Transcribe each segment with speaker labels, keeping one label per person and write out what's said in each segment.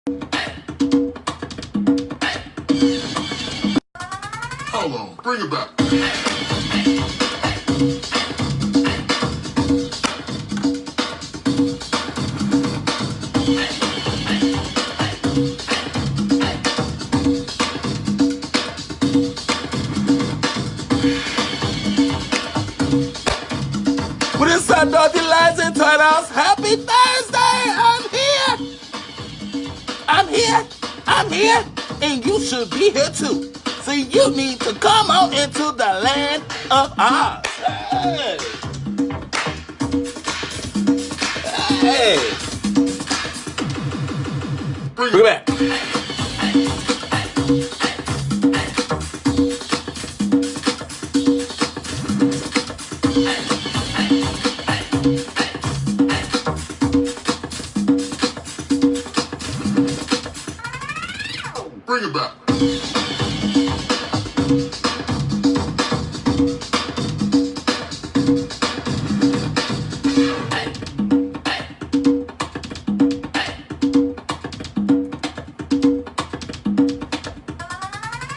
Speaker 1: Hold on, bring it back.
Speaker 2: What is up, Dorothy Lights and Turtles? Happy Thursday! I'm here, and you should be here too. So you need to come on into the land of Oz. Hey! Hey! Bring it back.
Speaker 1: Bring it back.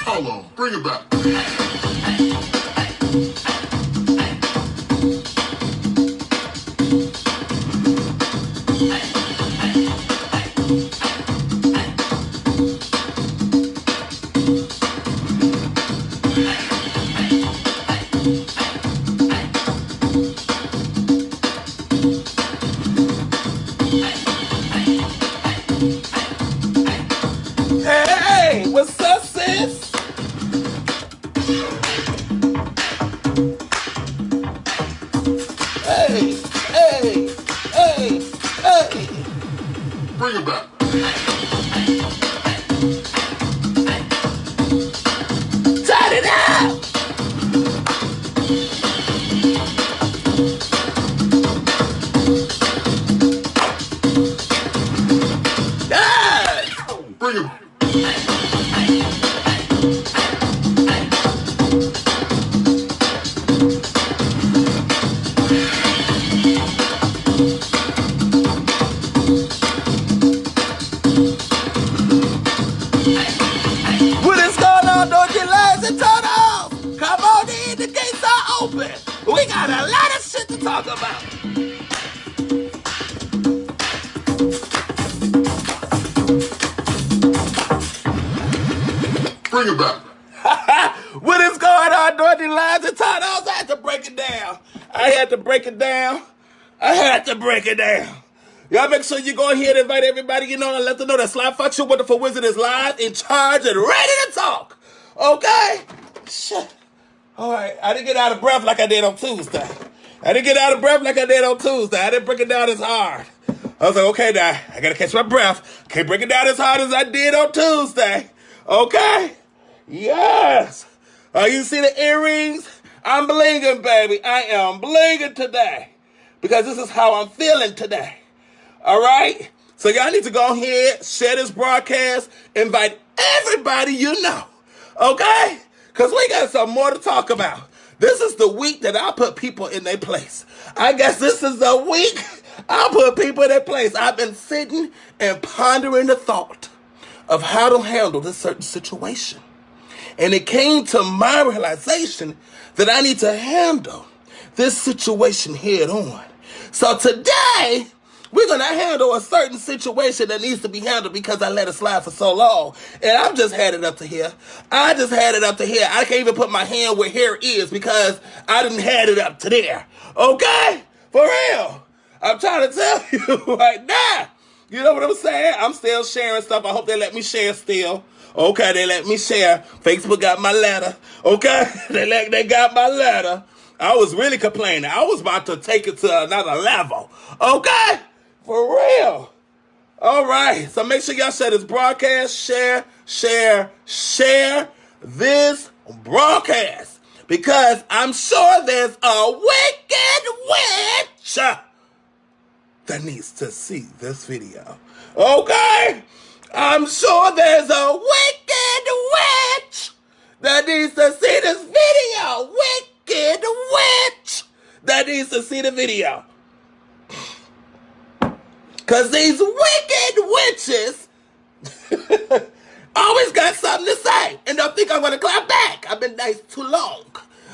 Speaker 1: Hold on, bring it back.
Speaker 2: Hey, what's up, sis? Hey, hey, hey, hey.
Speaker 1: Bring it back.
Speaker 2: Turn it up! Yeah!
Speaker 1: Bring it back.
Speaker 2: What is going on, Dorothy Lights and Turtles? Come on in, the gates are open. We got a lot of shit to talk about.
Speaker 1: Bring it back.
Speaker 2: What is going on, Dorothy Lights and Turtles? I had to break it down. Y'all make sure you go ahead and invite everybody you know and let them know that Sly Foxx, your wonderful wizard, is live, in charge, and ready to talk. Okay? Shit. All right. I didn't get out of breath like I did on Tuesday. I didn't break it down as hard. I was like, okay, now, I got to catch my breath. Can't break it down as hard as I did on Tuesday. Okay? Yes. You see the earrings? I'm blinging, baby. I am blinging today because this is how I'm feeling today. All right? So y'all need to go ahead, share this broadcast, invite everybody you know. Okay? Because we got some more to talk about. This is the week that I put people in their place. I guess this is the week I put people in their place. I've been sitting and pondering the thought of how to handle this certain situation. And it came to my realization that I need to handle this situation head on. So today, we're going to handle a certain situation that needs to be handled because I let it slide for so long. And I've just had it up to here. I can't even put my hand where hair is because I didn't had it up to there. Okay? For real. I'm trying to tell you right now. You know what I'm saying? I'm still sharing stuff. I hope they let me share still. Okay, they let me share. Facebook got my letter. Okay? They got my letter. I was really complaining. I was about to take it to another level. Okay? For real. All right. So make sure y'all share this broadcast. Share this broadcast. Because I'm sure there's a wicked witch that needs to see this video. Okay? I'm sure there's a wicked witch that needs to see this video. Wicked witch that needs to see the video. Because these wicked witches Always got something to say. And don't think I'm going to clap back. I've been nice too long.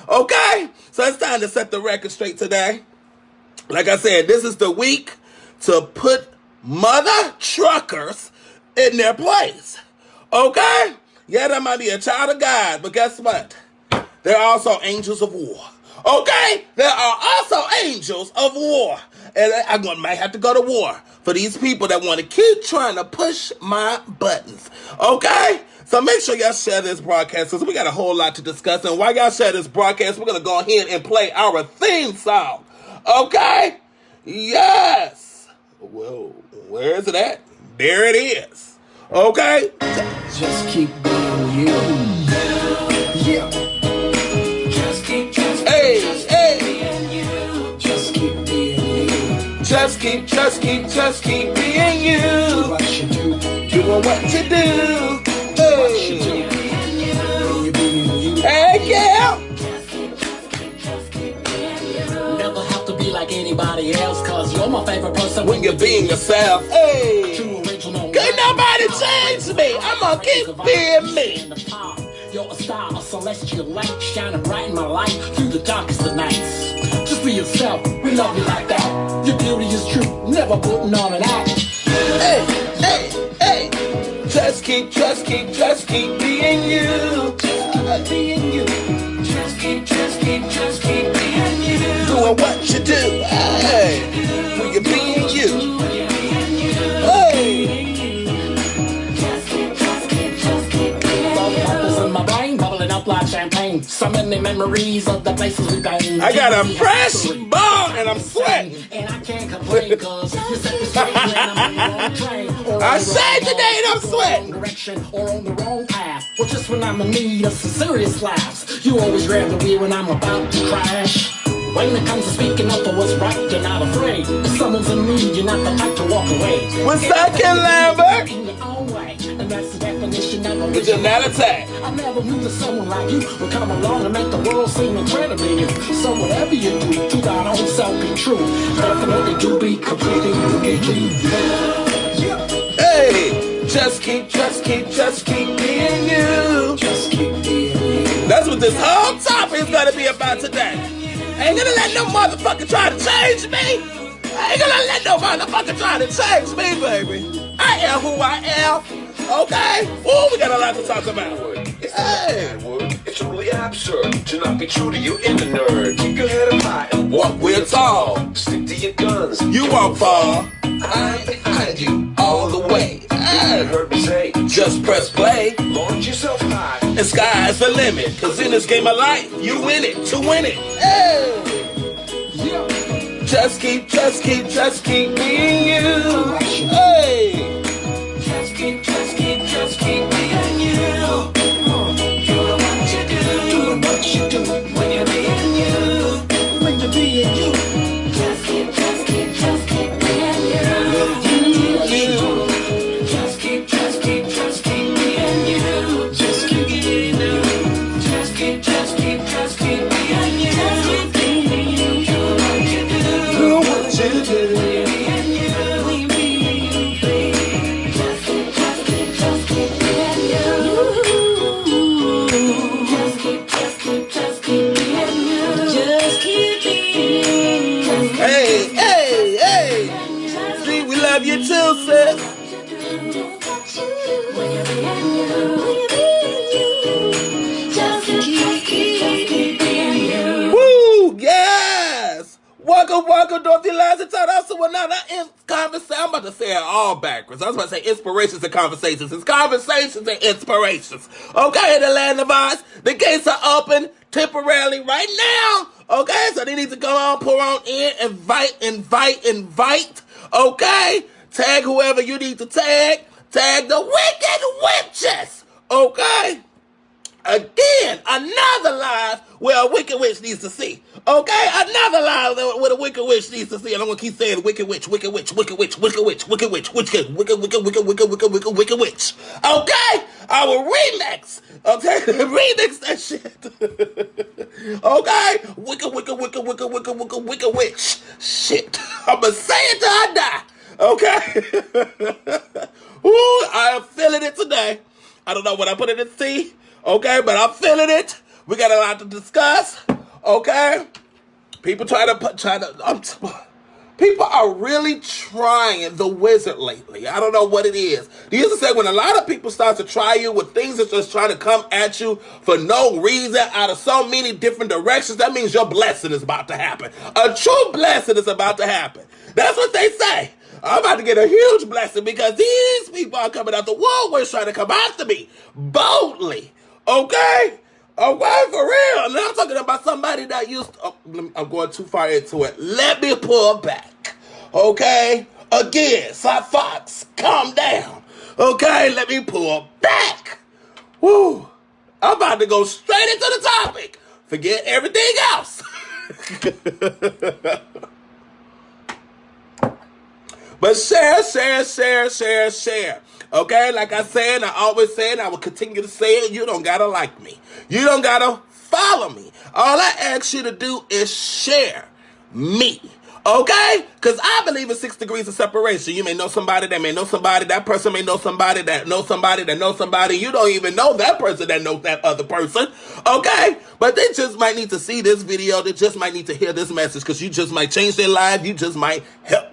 Speaker 2: Okay? So it's time to set the record straight today. Like I said, this is the week to put mother truckers in their place. Okay? Yeah, that might be a child of God, but guess what? There are also angels of war. Okay? There are also angels of war. And I might have to go to war for these people that want to keep trying to push my buttons. Okay? So make sure y'all share this broadcast because we got a whole lot to discuss. And while y'all share this broadcast, we're going to go ahead and play our theme song. Okay? Yes. Whoa. Where is it at? There it is. Okay?
Speaker 3: Just keep being you. Yeah. Just keep being you. Just keep being you.
Speaker 2: Just keep being you.
Speaker 3: Do what you do.
Speaker 2: Doing what you do.
Speaker 3: What you do. You being you.
Speaker 2: Hey, yeah.
Speaker 3: Never have to be like anybody else, cause you're my favorite person
Speaker 2: When you're being yourself. Hey.
Speaker 3: True original.
Speaker 2: Could nobody change me? I'm gonna keep being me.
Speaker 3: You're a star, a celestial light, shining bright in my life through the darkest of nights. Just be yourself, we love you like that. Your beauty is true, never putting on an act.
Speaker 2: Hey, hey, hey. Just keep being you.
Speaker 3: Just being you. Just keep being you.
Speaker 2: Doing what you do. Hey. When you're being you. Hey.
Speaker 3: Bubbles in my brain, bubbling up like champagne. So many memories of the places we've been.
Speaker 2: I got a fresh ball and I'm sweating.
Speaker 3: And I can't complain cause you set me straight when I'm on the wrong train.
Speaker 2: I said today and I'm sweating.
Speaker 3: Direction or on the wrong path. Or just when I'm in need of some serious laughs. You always grab the wheel when I'm about to crash. When it comes to speaking up for what's right, you're not afraid. If someone's in need, you're not the type to walk away.
Speaker 2: What's that, Ken Lambert?
Speaker 3: In your own way, and that's the definition of
Speaker 2: It's a not attack.
Speaker 3: I never knew that someone like you would come along and make the world seem incredibly new. So whatever you do, to thy own self be true. Definitely do be completely unique.
Speaker 2: Hey, just keep being you.
Speaker 3: Just keep being you.
Speaker 2: That's what this whole topic is gonna be about today. I ain't gonna let no motherfucker try to change me. I ain't gonna let no motherfucker try to change me, baby. I am who I am. Okay? Ooh, we got a lot to talk about. Hey.
Speaker 4: It's really absurd to not be true to your inner nerd. Keep your head up high and
Speaker 2: Walk real tall.
Speaker 4: stick to your guns.
Speaker 2: You won't fall.
Speaker 4: I'm behind you
Speaker 2: All the way.
Speaker 4: You
Speaker 2: Hey.
Speaker 4: heard me say,
Speaker 2: Just press play.
Speaker 4: launch yourself high.
Speaker 2: And sky's the limit. Cause in this game of life, you win it to win it. Hey. Just keep being you. Hey.
Speaker 3: Just keep being you. Doing what you do. Doing what you do. When you're being you. When you're being you. Just keep being you. Just keep being you. Just keep being you. Just keep being you. Just keep being you. Doing what you do.
Speaker 2: Do what you do.
Speaker 3: When you're being you, baby. Just keep being you. Just keep being you. Just keep being you.
Speaker 2: Hey. See, we love you too, sis.
Speaker 3: When you're being you. Just keep being you.
Speaker 2: Woo, yes. Welcome, Dorothy Liza taught us to another conversation. I'm about to say it all backwards. I was about to say inspirations and conversations. It's conversations and inspirations. Okay, in the land of Oz, the gates are open temporarily right now. Okay, so they need to go on, pour on in, invite. Okay, tag whoever you need to tag. Tag the wicked witches. Okay. Again, another live where a wicked witch needs to see. Okay? Another live where a wicked witch needs to see. And I'm going to keep saying wicked witch, wicked witch, wicked witch, wicked witch, wicked witch, wicked witch. Okay? Our remix. Okay? Remix that shit. Okay? Wicked witch. Shit. I'm going to say it till I die. Okay? Ooh, I am feeling it today. I don't know what I put in the tea, okay, but I'm feeling it. We got a lot to discuss, okay? People people are really trying the wizard lately. I don't know what it is. They used to say when a lot of people start to try you with things that's just trying to come at you for no reason out of so many different directions, that means your blessing is about to happen. A true blessing is about to happen. That's what they say. I'm about to get a huge blessing because these people are coming out the woodwork trying to come after me boldly. Okay? Okay, for real. Now I'm talking about somebody that used to, I'm going too far into it. Let me pull back. Okay? Again, Foxx, calm down. Okay? Let me pull back. Woo. I'm about to go straight into the topic. Forget everything else. But share. Okay, like I said, I always say it, I will continue to say it, you don't gotta like me. You don't gotta follow me. All I ask you to do is share me. Okay? Because I believe in 6 degrees of separation. You may know somebody that may know somebody. That person may know somebody that knows somebody that knows somebody. You don't even know that person that knows that other person. Okay? But they just might need to see this video. They just might need to hear this message because you just might change their life. You just might help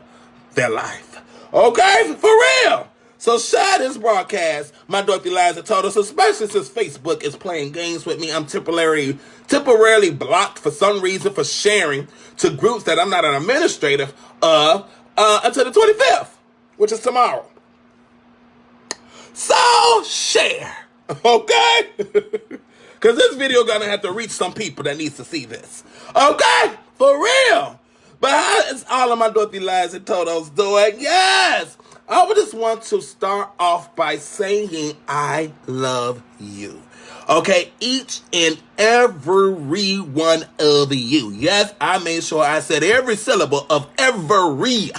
Speaker 2: their life. Okay? For real. So share this broadcast. My Dorothy Liza told us, especially since Facebook is playing games with me. I'm temporarily blocked for some reason for sharing to groups that I'm not an administrator of until the 25th, which is tomorrow. So share. Okay? Because this video gonna have to reach some people that needs to see this. Okay? For real. But how is all of my Dorothy Liza Toto's doing? Yes! I would just want to start off by saying I love you. Okay, each and every one of you. Yes, I made sure I said every syllable of every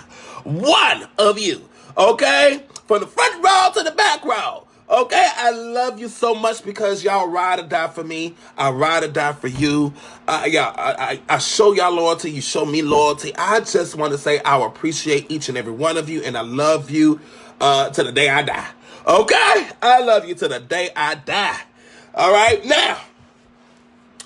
Speaker 2: one of you. Okay, from the front row to the back row. Okay, I love you so much because y'all ride or die for me. I ride or die for you. I show y'all loyalty. You show me loyalty. I just want to say I appreciate each and every one of you, and I love you to the day I die. Okay, I love you to the day I die. All right, now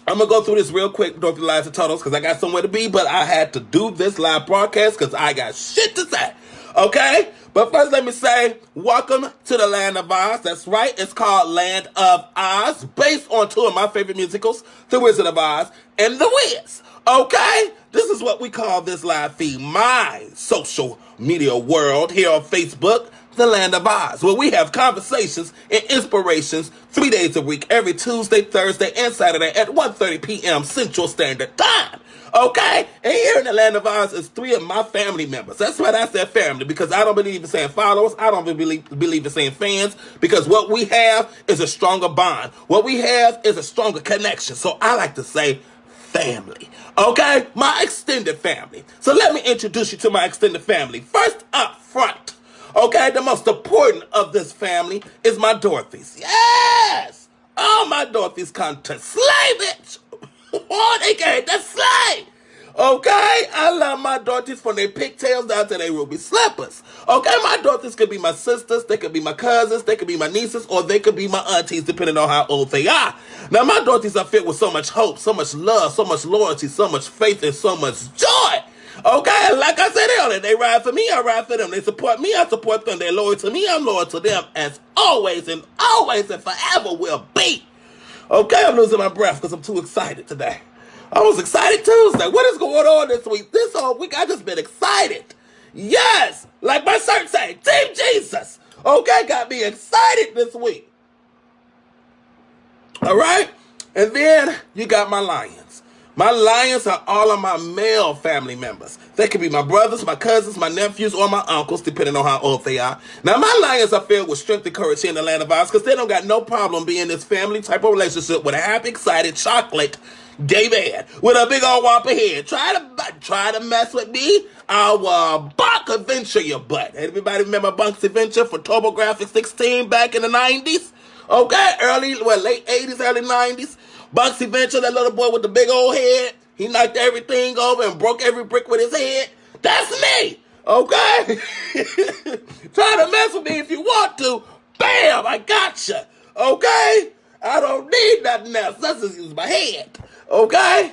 Speaker 2: I'm gonna go through this real quick, Dorothy Liza Totals, because I got somewhere to be, but I had to do this live broadcast because I got shit to say. Okay? But first, let me say, welcome to the Land of Oz. That's right. It's called Land of Oz, based on 2 of my favorite musicals, The Wizard of Oz and The Wiz. Okay? This is what we call this live feed, my social media world here on Facebook, The Land of Oz, where we have conversations and inspirations 3 days a week, every Tuesday, Thursday, and Saturday at 1:30 p.m. Central Standard Time. Okay? And here in the Land of Oz is 3 of my family members. That's right, I said family, because I don't believe in saying followers. I don't believe in saying fans, because what we have is a stronger bond. What we have is a stronger connection. So I like to say family. Okay? My extended family. So let me introduce you to my extended family. First up front, okay, the most important of this family is my Dorothy's. Yes! All my Dorothy's come to slay, bitch. Oh, they came to slay. Okay? I love my Dorothy's from their pigtails down to their ruby slippers. Okay? My Dorothy's could be my sisters, they could be my cousins, they could be my nieces, or they could be my aunties, depending on how old they are. Now, my Dorothy's are filled with so much hope, so much love, so much loyalty, so much faith, and so much joy. Okay, like I said earlier, they ride for me, I ride for them. They support me, I support them. They're loyal to me, I'm loyal to them, as always and forever will be. Okay, I'm losing my breath because I'm too excited today. I was excited Tuesday. What is going on this week? This whole week, I just been excited. Yes, like my shirt say, Team Jesus. Okay, got me excited this week. All right, and then you got my lions. My lions are all of my male family members. They could be my brothers, my cousins, my nephews, or my uncles, depending on how old they are. Now, my lions are filled with strength and courage here in the Land of Oz because they don't got no problem being this family type of relationship with a happy, excited, chocolate gay man with a big old whopper head. Try to mess with me, I'll bonk adventure your butt. Everybody remember Bunk's Adventure for TurboGrafx 16 back in the 90s? Okay, late 80s, early 90s. Bunk's Adventure, that little boy with the big old head. He knocked everything over and broke every brick with his head. That's me. Okay? Try to mess with me if you want to. Bam, I gotcha. Okay? I don't need nothing else. Let's just use my head. Okay?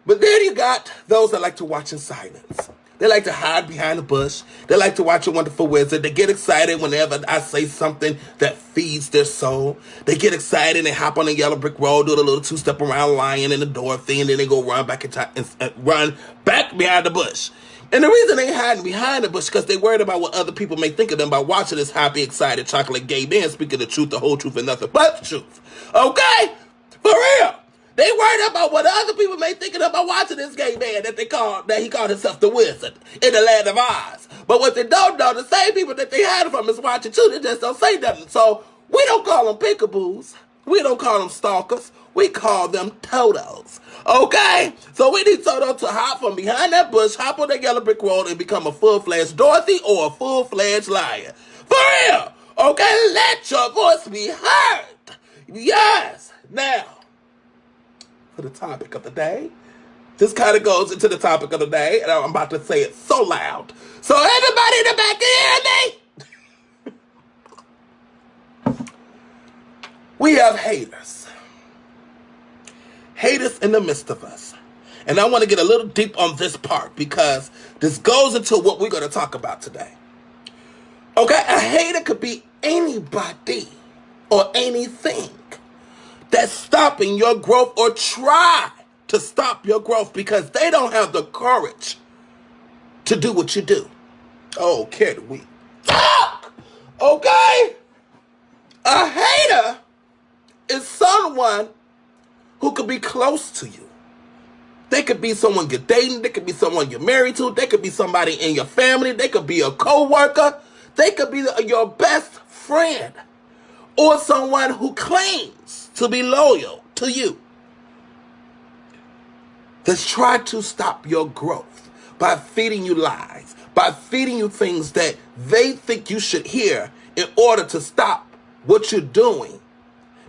Speaker 2: But then you got those that like to watch in silence. They like to hide behind a bush. They like to watch a wonderful wizard. They get excited whenever I say something that feeds their soul. They get excited and hop on the yellow brick road, do the little two-step around lion and the door thing, and then they go run back run back behind the bush. And the reason they hiding behind the bush because they worried about what other people may think of them by watching this happy, excited, chocolate gay man speaking the truth, the whole truth, and nothing but the truth. Okay? For real. They worried about what other people may think of them by watching this gay man that he called himself the wizard in the land of Oz. But what they don't know, the same people that they hide from is watching too. They just don't say nothing. So we don't call them peekaboos. We don't call them stalkers. We call them Totos. Okay? So we need Toto to hop from behind that bush, hop on that yellow brick road, and become a full-fledged Dorothy or a full-fledged lion. For real. Okay? Let your voice be heard. Yes. Now, for the topic of the day. This kind of goes into the topic of the day, and I'm about to say it so loud. So everybody in the back can hear me? We have haters. Haters in the midst of us. And I want to get a little deep on this part because this goes into what we're going to talk about today. Okay, a hater could be anybody or anything that's stopping your growth or try to stop your growth because they don't have the courage to do what you do. Oh, can we talk? Okay? A hater is someone who could be close to you. They could be someone you're dating. They could be someone you're married to. They could be somebody in your family. They could be a co-worker. They could be your best friend or someone who claims to be loyal to you. That's try to stop your growth by feeding you lies, by feeding you things that they think you should hear in order to stop what you're doing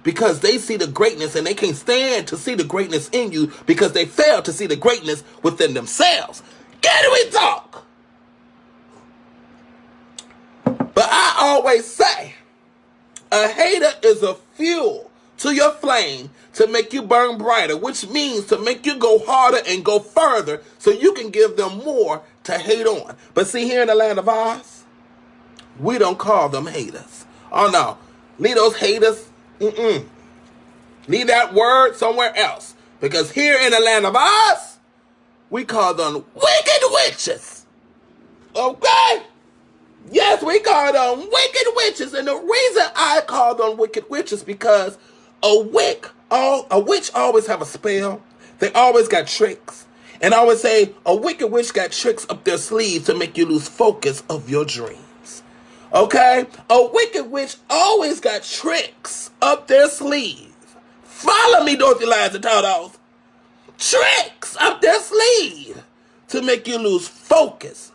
Speaker 2: because they see the greatness and they can't stand to see the greatness in you because they fail to see the greatness within themselves. Can we talk? But I always say, a hater is a fuel to your flame to make you burn brighter, which means to make you go harder and go further so you can give them more to hate on. But see, here in the land of Oz, we don't call them haters. Oh, no. Leave those haters. Leave that word somewhere else. Because here in the land of Oz, we call them wicked witches. Okay? Yes, we call them wicked witches. And the reason I call them wicked witches because a witch always have a spell. They always got tricks. And I always say a wicked witch got tricks up their sleeves to make you lose focus of your dreams. Okay? A wicked witch always got tricks up their sleeves. Follow me, Dorothy Lions and Totos. Tricks up their sleeve to make you lose focus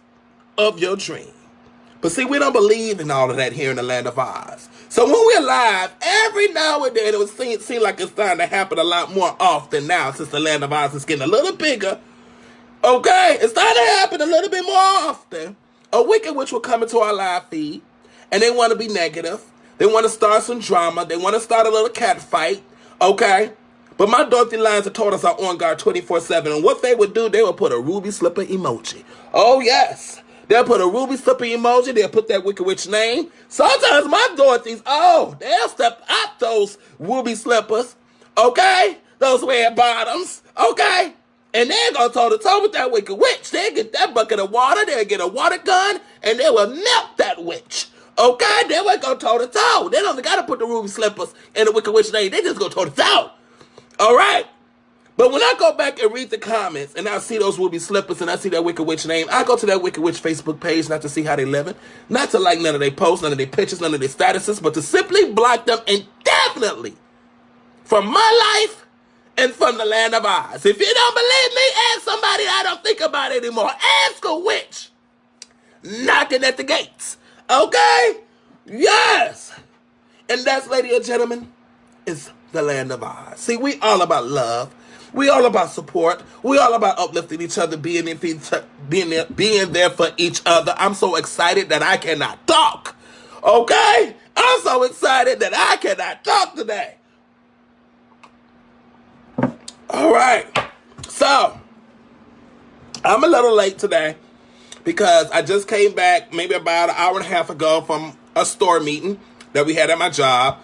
Speaker 2: of your dream. But see, we don't believe in all of that here in the land of Oz. So when we're live, every now and then it would seem like it's starting to happen a lot more often now since the land of Oz is getting a little bigger. Okay? It's starting to happen a little bit more often. A wicked witch will come into our live feed and they want to be negative. They want to start some drama. They want to start a little cat fight. Okay? But my Dorothy Lions and Totos are on guard 24/7. And what they would do, they would put a ruby slipper emoji. Oh, yes. They'll put a ruby slipper emoji. They'll put that wicked witch name. Sometimes my Dorothys, they'll step out those ruby slippers. Okay? Those red bottoms. Okay? And they're going to toe-to-toe with that wicked witch. They'll get that bucket of water. They'll get a water gun. And they will melt that witch. Okay? They will go toe-to-toe. They don't got to put the ruby slippers in the wicked witch name. They just go toe-to-toe. All right? But when I go back and read the comments and I see those ruby slippers and I see that wicked witch name, I go to that wicked witch Facebook page not to see how they living, not to like none of their posts, none of their pictures, none of their statuses, but to simply block them indefinitely from my life and from the land of Oz. If you don't believe me, ask somebody I don't think about it anymore. Ask a witch knocking at the gates. Okay? Yes. And that's, ladies and gentlemen, is the land of Oz. See, we all about love. We all about support. We all about uplifting each other, being there for each other. I'm so excited that I cannot talk. Okay? I'm so excited that I cannot talk today. All right. So, I'm a little late today because I just came back maybe about an hour and a half ago from a store meeting that we had at my job.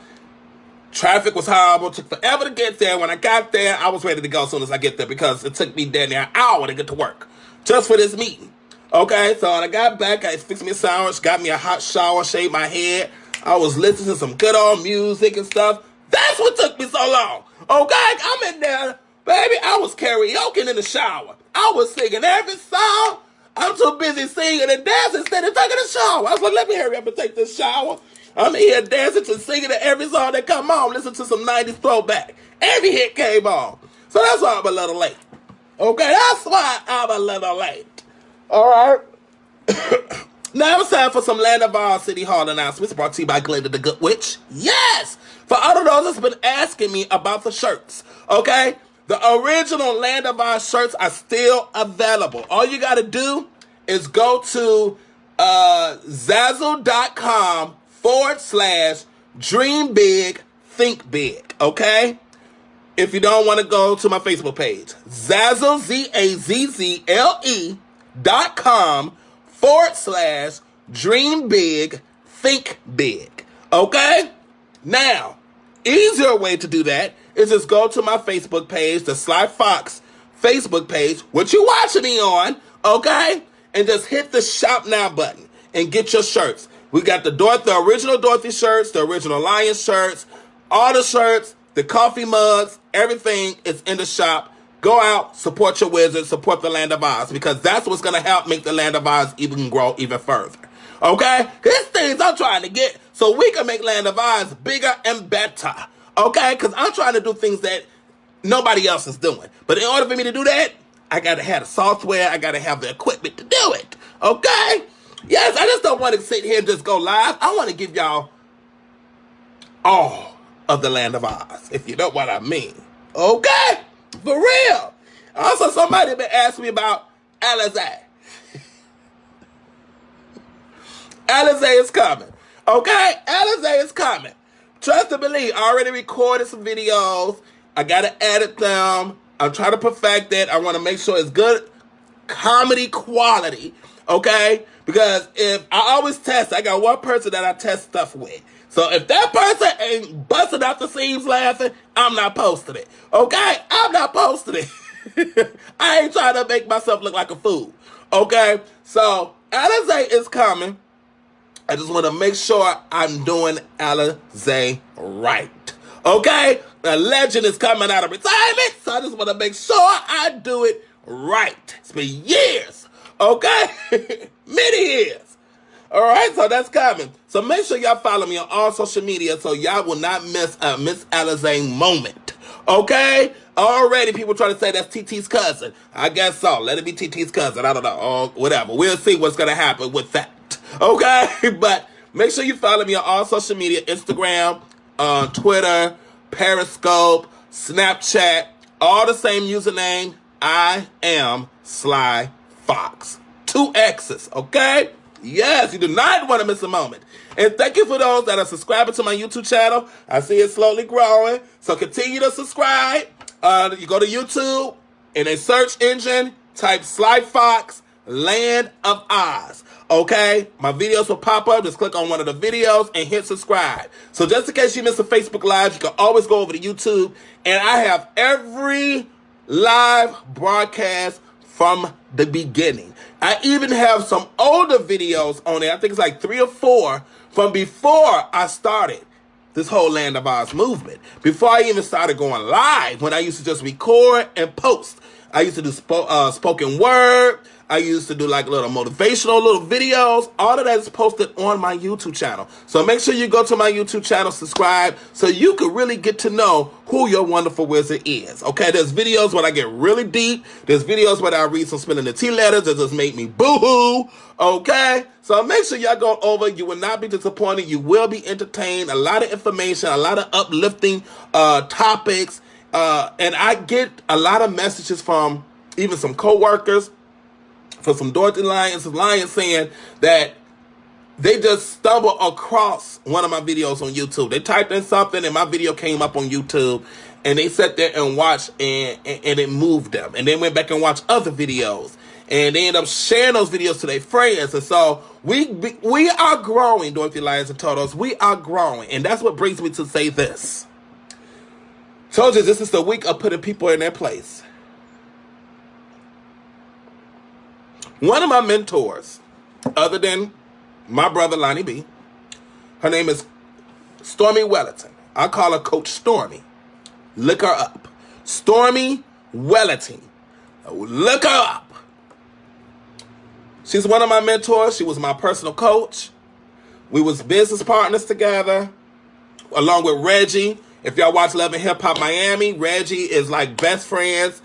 Speaker 2: Traffic was horrible. Took forever to get there. When I got there, I was ready to go as soon as I get there because it took me down there an hour to get to work just for this meeting. Okay, so when I got back, I fixed me a sandwich, got me a hot shower, shaved my head. I was listening to some good old music and stuff. That's what took me so long. Okay, I'm in there, baby. I was karaokeing in the shower. I was singing every song. I'm too busy singing and dancing instead of taking a shower. I was like, let me hurry up and take this shower. I'm here dancing to singing to every song that come on. Listen to some 90s throwback. Every hit came on. So that's why I'm a little late. Okay, that's why I'm a little late. All right. Now it's time for some Land of Oz City Hall announcements brought to you by Glenda the Good Witch. Yes! For all of those that's been asking me about the shirts. Okay? The original Land of Oz shirts are still available. All you got to do is go to Zazzle.com/Dream Big, Think Big, okay? If you don't want to go to my Facebook page, Zazzle, ZAZZLE.com/Dream Big, Think Big, okay? Now, easier way to do that is just go to my Facebook page, the Sly Fox Facebook page, which you watching me on, okay? And just hit the Shop Now button and get your shirts. We got the original Dorothy shirts, the original Lion shirts, all the shirts, the coffee mugs, everything is in the shop. Go out, support your wizards, support the Land of Oz, because that's what's going to help make the Land of Oz even grow even further. Okay? These things I'm trying to get so we can make Land of Oz bigger and better. Okay? Because I'm trying to do things that nobody else is doing. But in order for me to do that, I got to have the software. I got to have the equipment to do it. Okay? Yes, I just don't want to sit here and just go live. I want to give y'all all of the Land of Oz, if you know what I mean. Okay? For real. Also, somebody been asking me about Alizé. Alizé is coming. Okay? Alizé is coming. Trust and believe. I already recorded some videos. I got to edit them. I'm trying to perfect it. I want to make sure it's good comedy quality. Okay? Because if I always test, I got one person that I test stuff with. So if that person ain't busting out the seams laughing, I'm not posting it. Okay? I'm not posting it. I ain't trying to make myself look like a fool. Okay? So Alizé is coming. I just want to make sure I'm doing Alizé right. Okay? The legend is coming out of retirement, so I just want to make sure I do it right. It's been years. Okay? Many years. All right, so that's coming. So make sure y'all follow me on all social media so y'all will not miss a Miss Alizé moment. Okay? Already people try to say that's TT's cousin. I guess so. Let it be TT's cousin. I don't know. Oh, whatever. We'll see what's going to happen with that. Okay? But make sure you follow me on all social media. Instagram, Twitter, Periscope, Snapchat. All the same username. I am Sly Fox. 2 X's. Okay? Yes, you do not want to miss a moment. And thank you for those that are subscribing to my YouTube channel. I see it slowly growing. So continue to subscribe. You go to YouTube, in a search engine, type Sly Fox, Land of Oz. Okay? My videos will pop up. Just click on one of the videos and hit subscribe. So just in case you miss a Facebook Live, you can always go over to YouTube. And I have every live broadcast from the beginning. I even have some older videos on there. I think it's like 3 or 4 from before I started this whole Land of Oz movement. Before I even started going live, when I used to just record and post. I used to do spoken word. I used to do like little motivational little videos. All of that is posted on my YouTube channel. So make sure you go to my YouTube channel, subscribe, so you can really get to know who your wonderful wizard is. Okay, there's videos where I get really deep. There's videos where I read some spilling the tea letters that just make me boo-hoo. Okay, so make sure y'all go over. You will not be disappointed. You will be entertained. A lot of information, a lot of uplifting topics. And I get a lot of messages from even some coworkers, from some Dorothy Lions saying that they just stumbled across one of my videos on YouTube. They typed in something and my video came up on YouTube, and they sat there and watched, and it moved them. And they went back and watched other videos, and they end up sharing those videos to their friends. And so we are growing, Dorothy Lions and Totos. We are growing. And that's what brings me to say this. Told you, this is the week of putting people in their place. One of my mentors, other than my brother Lonnie B, her name is Stormy Wellington. I call her Coach Stormy. Look her up. Stormy Wellington. Look her up. She's one of my mentors. She was my personal coach. We was business partners together, along with Reggie. If y'all watch Love and Hip Hop Miami, Reggie is like best friends,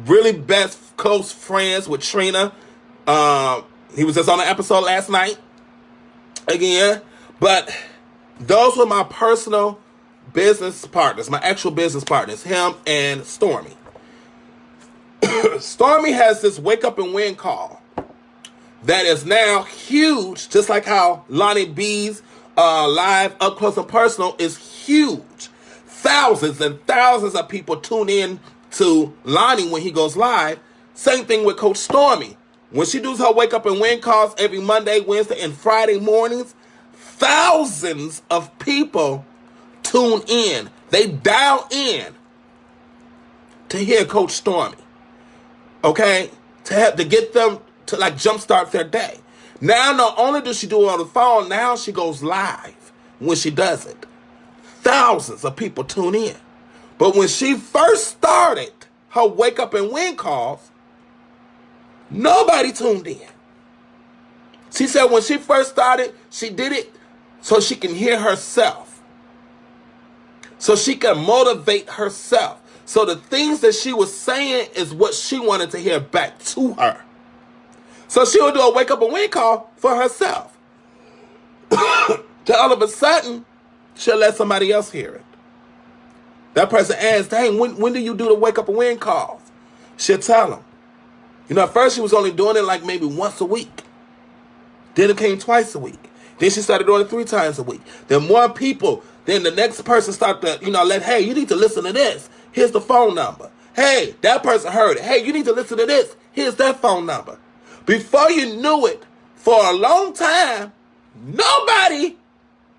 Speaker 2: really best close friends with Trina. He was just on an episode last night again. But those were my personal business partners, my actual business partners, him and Stormy. Stormy has this wake up and win call that is now huge, just like how Lonnie B's live up close and personal is huge. Thousands and thousands of people tune in to Lonnie when he goes live. Same thing with Coach Stormy. When she does her wake up and win calls every Monday, Wednesday, and Friday mornings, thousands of people tune in. They dial in to hear Coach Stormy. Okay? To get them to like jumpstart their day. Now, not only does she do it on the phone, now she goes live when she does it. Thousands of people tune in. But when she first started her wake up and win calls, nobody tuned in. She said when she first started, she did it so she can hear herself. So she can motivate herself. So the things that she was saying is what she wanted to hear back to her. So she would do a wake up and win call for herself. Then all of a sudden, she'll let somebody else hear it. That person asks, dang, when do you do the wake up and win calls? She'll tell them. You know, at first she was only doing it like maybe once a week. Then it came twice a week. Then she started doing it 3 times a week. Then more people, then the next person started to, hey, you need to listen to this. Here's the phone number. Hey, that person heard it. Hey, you need to listen to this. Here's that phone number. Before you knew it, for a long time, nobody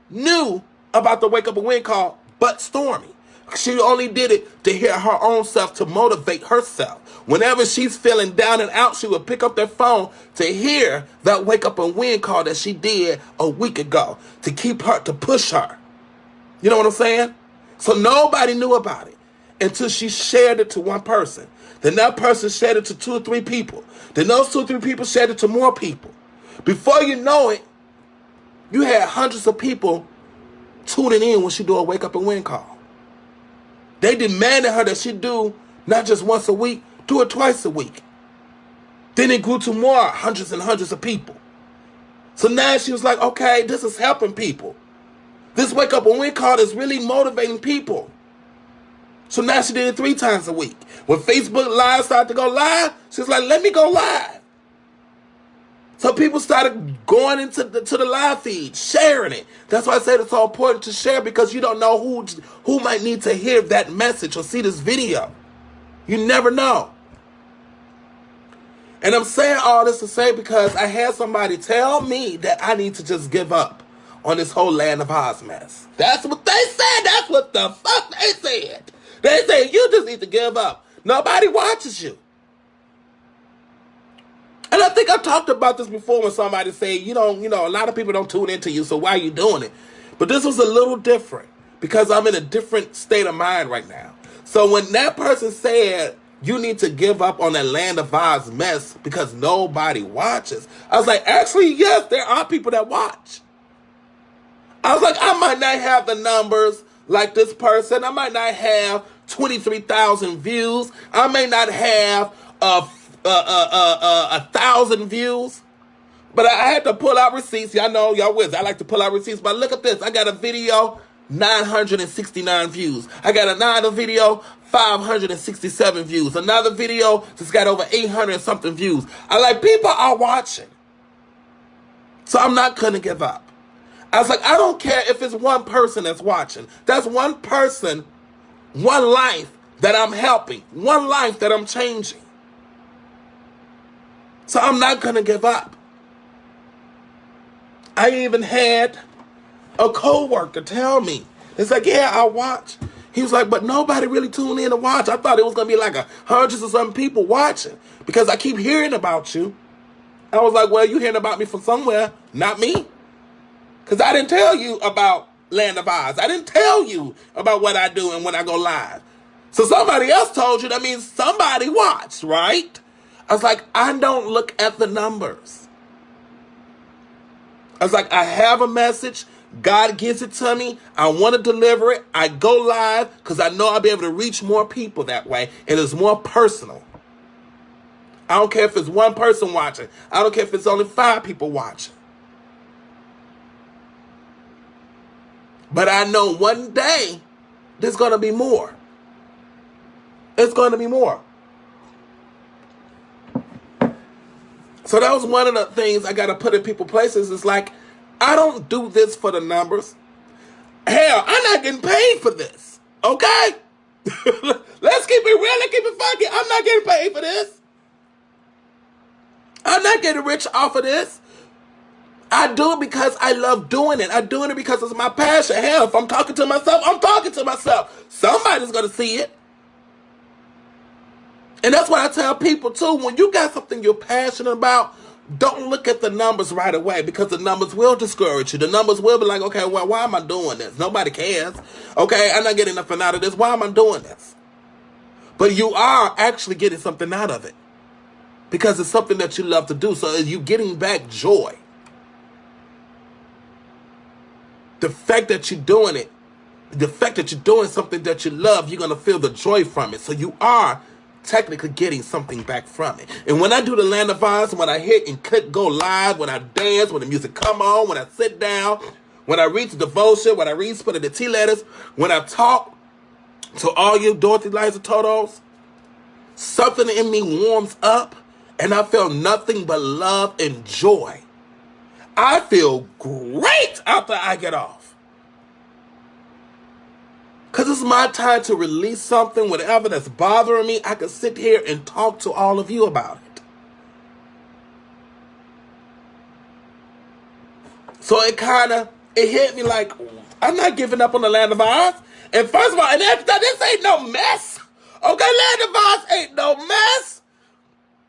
Speaker 2: knew about the wake up and win call but Stormy. She only did it to hear her own self, to motivate herself. Whenever she's feeling down and out, she would pick up their phone to hear that wake up and win call that she did a week ago to keep her, to push her. You know what I'm saying? So nobody knew about it until she shared it to one person. Then that person shared it to 2 or 3 people. Then those 2 or 3 people shared it to more people. Before you know it, you had hundreds of people tuning in when she do a wake up and win call. They demanded her that she do not just once a week, do it twice a week. Then it grew to more, hundreds and hundreds of people. So now she was like, okay, this is helping people. This wake up and win call is really motivating people. So now she did it 3 times a week. When Facebook Live started to go live, she was like, let me go live. So people started going into the live feed, sharing it. That's why I said it's so important to share, because you don't know who might need to hear that message or see this video. You never know. And I'm saying all this to say because I had somebody tell me that I need to just give up on this whole Land of Oz mess. That's what they said. That's what the fuck they said. They said you just need to give up. Nobody watches you. And I think I talked about this before when somebody said, a lot of people don't tune into you, so why are you doing it? But this was a little different because I'm in a different state of mind right now. So when that person said, you need to give up on that Land of Oz mess because nobody watches, I was like, actually, yes, there are people that watch. I was like, I might not have the numbers like this person. I might not have 23,000 views. I may not have 1,000 views, but I had to pull out receipts. Y'all know, y'all whiz. I like to pull out receipts, but look at this. I got a video 969 views. I got another video, 567 views. Another video just got over 800 and something views. People are watching. So I'm not going to give up. I was like, I don't care if it's one person that's watching. That's one person, one life that I'm helping, one life that I'm changing. So I'm not going to give up. I even had a co-worker tell me, it's like, yeah, I'll watch. He was like, but nobody really tuned in to watch. I thought it was going to be like hundreds of some people watching because I keep hearing about you. I was like, well, you hearing about me from somewhere, not me. Because I didn't tell you about Land of Oz. I didn't tell you about what I do and when I go live. So somebody else told you. That means somebody watched, right? I was like, I don't look at the numbers. I was like, I have a message. God gives it to me. I want to deliver it. I go live because I know I'll be able to reach more people that way. And it's more personal. I don't care if it's one person watching. I don't care if it's only 5 people watching. But I know one day there's going to be more. It's going to be more. So that was one of the things I got to put in people's places. It's like, I don't do this for the numbers. Hell, I'm not getting paid for this. Okay? Let's keep it real. Let's keep it funky. I'm not getting paid for this. I'm not getting rich off of this. I do it because I love doing it. I'm doing it because it's my passion. Hell, if I'm talking to myself, I'm talking to myself. Somebody's going to see it. And that's what I tell people too. When you got something you're passionate about, don't look at the numbers right away because the numbers will discourage you. The numbers will be like, okay, well, why am I doing this? Nobody cares. Okay, I'm not getting nothing out of this. Why am I doing this? But you are actually getting something out of it because it's something that you love to do. So you're getting back joy. The fact that you're doing it, the fact that you're doing something that you love, you're going to feel the joy from it. So you are technically getting something back from it. And when I do the Land of Oz, when I hit and click go live, when I dance, when the music come on, when I sit down, when I read the devotion, when I read some of the tea letters, when I talk to all you Dorothy, Liza, Totos, something in me warms up and I feel nothing but love and joy. I feel great after I get off. Because it's my time to release something, whatever that's bothering me. I can sit here and talk to all of you about it. So it hit me like, I'm not giving up on the Land of Oz. And first of all, and after that, this ain't no mess. Okay, Land of Oz ain't no mess.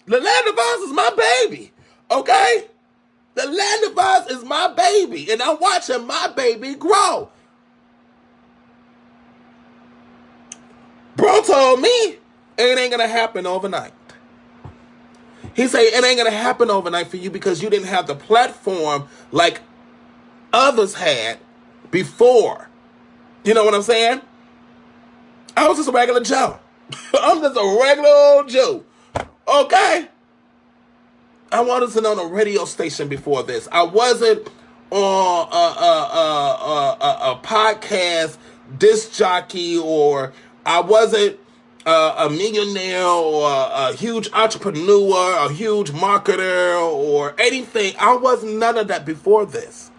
Speaker 2: The Land of Oz is my baby. Okay? The Land of Oz is my baby, and I'm watching my baby grow. Bro told me it ain't gonna happen overnight. He said it ain't gonna happen overnight for you because you didn't have the platform like others had before. You know what I'm saying? I was just a regular Joe. I'm just a regular old Joe. Okay? I wasn't on a radio station before this. I wasn't on a podcast disc jockey, or I wasn't a millionaire or a huge entrepreneur, a huge marketer or anything. I wasn't none of that before this.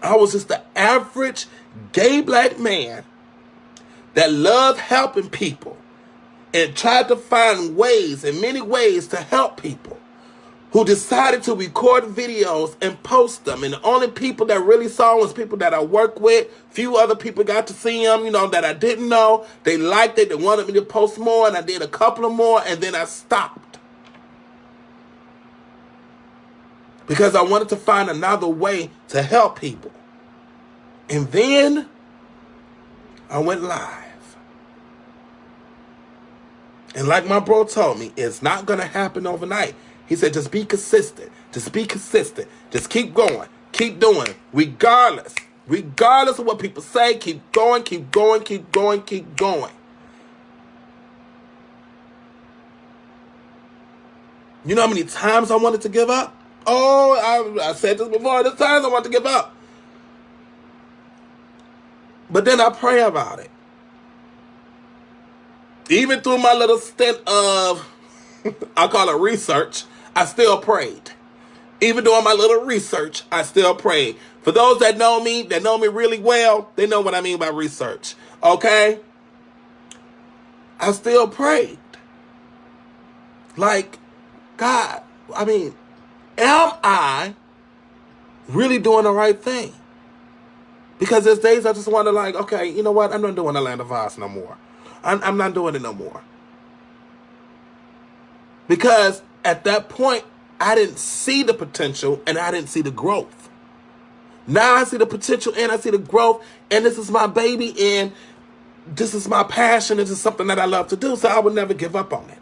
Speaker 2: I was just the average gay black man that loved helping people and tried to find ways, in many ways, to help people, who decided to record videos and post them. And the only people that really saw them was people that I work with. Few other people got to see them, that I didn't know. They liked it. They wanted me to post more, and I did a couple of more, and then I stopped. Because I wanted to find another way to help people. And then I went live. And like my bro told me, it's not going to happen overnight. He said, just be consistent. Just be consistent. Just keep going. Keep doing it. Regardless of what people say, keep going, keep going, keep going, keep going. You know how many times I wanted to give up? Oh, I said this before. There's times I wanted to give up. But then I pray about it. Even through my little stint of, I call it research, I still prayed. Even doing my little research, I still prayed. For those that know me really well, they know what I mean by research. Okay? I still prayed. Like, God, I mean, am I really doing the right thing? Because there's days I just wonder, like, okay, you know what? I'm not doing the Land of Oz no more. I'm not doing it no more. Because at that point, I didn't see the potential and I didn't see the growth. Now I see the potential and I see the growth, and this is my baby and this is my passion. This is something that I love to do, so I would never give up on it.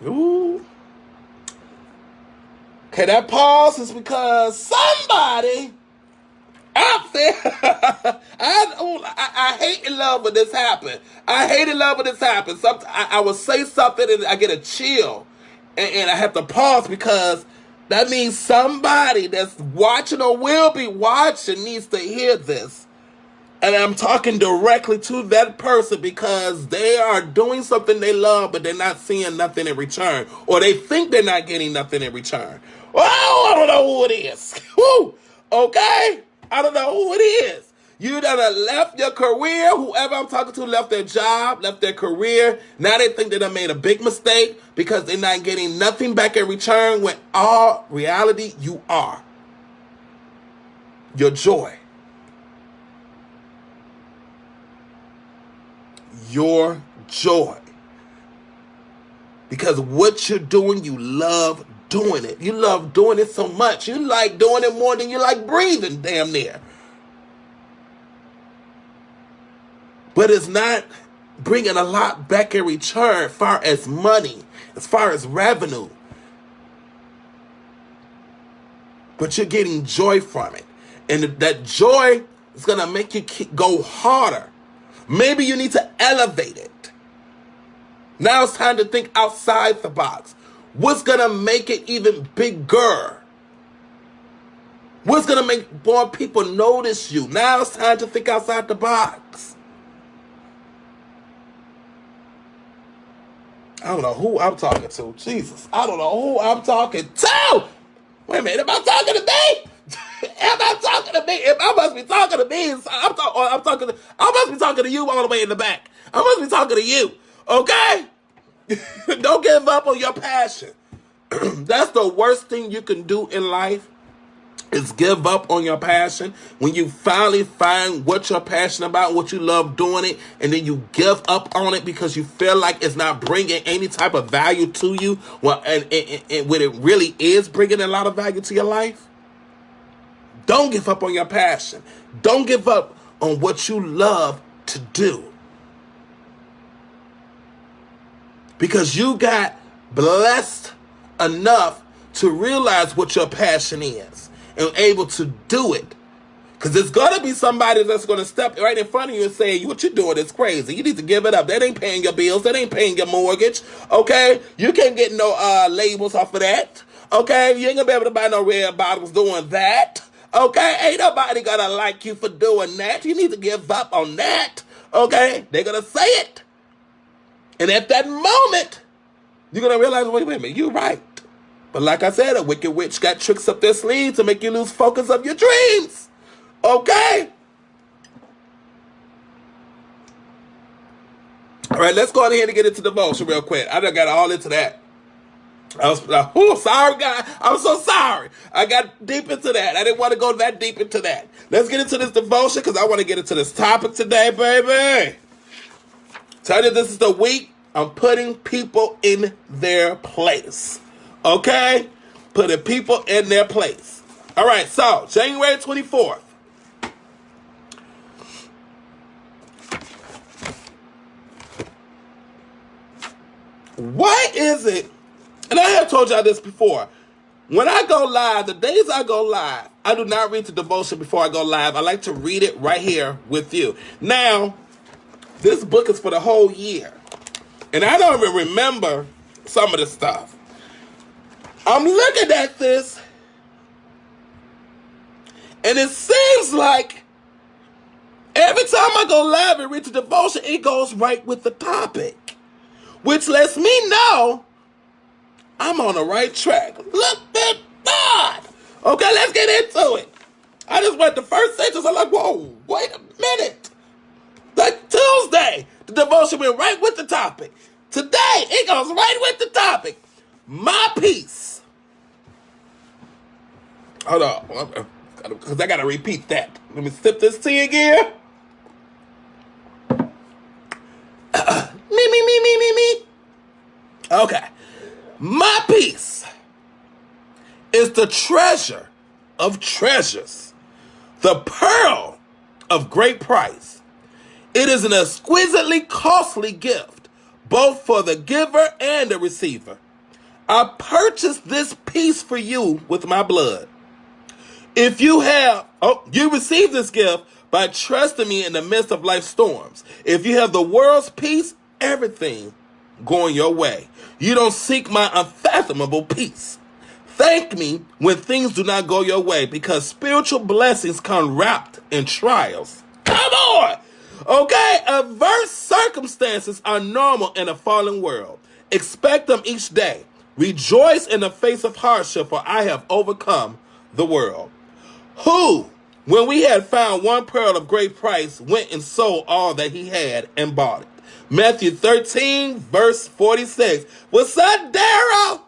Speaker 2: Ooh. Okay, that pause is because somebody out there, I hate and love when this happens. I hate and love when this happens. I will say something and I get a chill. And I have to pause because that means somebody that's watching or will be watching needs to hear this. And I'm talking directly to that person because they are doing something they love, but they're not seeing nothing in return. Or they think they're not getting nothing in return. Oh, I don't know who it is. Woo! Okay? I don't know who it is. You done left your career. Whoever I'm talking to left their job, left their career. Now they think they done made a big mistake because they're not getting nothing back in return when all reality you are. Your joy. Your joy. Because what you're doing, you love doing it. You love doing it so much. You like doing it more than you like breathing, damn near. But it's not bringing a lot back in return as far as money, as far as revenue. But you're getting joy from it. And that joy is going to make you go harder. Maybe you need to elevate it. Now it's time to think outside the box. What's going to make it even bigger? What's going to make more people notice you? Now it's time to think outside the box. I don't know who I'm talking to. Jesus. I don't know who I'm talking to. Wait a minute. Am I talking to me? Am I talking to me? If I must be talking to me, I must be talking to you all the way in the back. I must be talking to you. Okay? Don't give up on your passion. That's the worst thing you can do in life is give up on your passion. When you finally find what you're passionate about, what you love doing it, and then you give up on it because you feel like it's not bringing any type of value to you, well, and when it really is bringing a lot of value to your life, don't give up on your passion. Don't give up on what you love to do. Because you got blessed enough to realize what your passion is and able to do it. Because there's going to be somebody that's going to step right in front of you and say, what you're doing is crazy. You need to give it up. That ain't paying your bills. That ain't paying your mortgage. Okay? You can't get no labels off of that. Okay? You ain't going to be able to buy no red bottles doing that. Okay? Ain't nobody going to like you for doing that. You need to give up on that. Okay? They're going to say it. And at that moment, you're going to realize, wait a minute, you're right. But like I said, a wicked witch got tricks up their sleeve to make you lose focus of your dreams. Okay? All right, let's go ahead and get into devotion real quick. I done got all into that. Sorry, God. I'm so sorry. I got deep into that. I didn't want to go that deep into that. Let's get into this devotion because I want to get into this topic today, baby. Tell you this is the week I'm putting people in their place. Okay? Putting people in their place. All right, so January 24th. Why is it, and I have told y'all this before, when I go live, the days I go live, I do not read the devotion before I go live. I like to read it right here with you. Now, this book is for the whole year. And I don't even remember some of the stuff. I'm looking at this, and it seems like every time I go live and read the devotion, it goes right with the topic, which lets me know I'm on the right track. Look at God. Okay, let's get into it. I just read the first sentence. I'm like, whoa, wait a minute. Like Tuesday, the devotion went right with the topic. Today, it goes right with the topic. My peace. Hold on, because I got to repeat that. Let me sip this tea again. Me. Okay. My peace is the treasure of treasures, the pearl of great price. It is an exquisitely costly gift, both for the giver and the receiver. I purchased this peace for you with my blood. If you receive this gift by trusting me in the midst of life's storms. If you have the world's peace, everything going your way. You don't seek my unfathomable peace. Thank me when things do not go your way, because spiritual blessings come wrapped in trials. Come on! Okay, adverse circumstances are normal in a fallen world. Expect them each day. Rejoice in the face of hardship, for I have overcome the world. Who, when we had found one pearl of great price, went and sold all that he had and bought it. Matthew 13, verse 46. What's up, Daryl?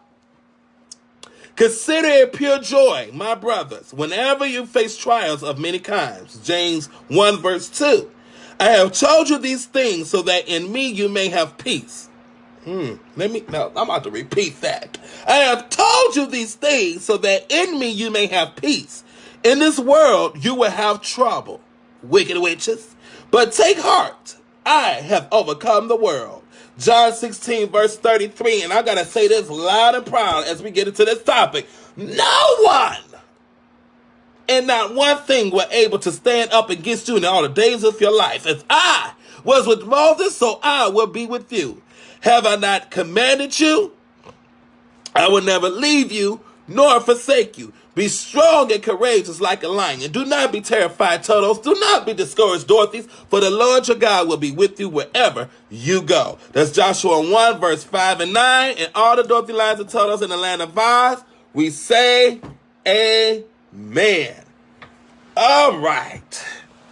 Speaker 2: Consider it pure joy, my brothers, whenever you face trials of many kinds. James 1, verse 2. I have told you these things so that in me you may have peace. I'm about to repeat that. I have told you these things so that in me you may have peace. In this world you will have trouble, wicked witches, but take heart. I have overcome the world. John 16, verse 33, and I gotta say this loud and proud as we get into this topic. No one and not one thing were able to stand up against you in all the days of your life. As I was with Moses, so I will be with you. Have I not commanded you? I will never leave you nor forsake you. Be strong and courageous like a lion. And do not be terrified, Totos. Do not be discouraged, Dorothy's. For the Lord your God will be with you wherever you go. That's Joshua 1, verse 5 and 9. And all the Dorothy lines and Totos in the land of Oz, we say amen. All right.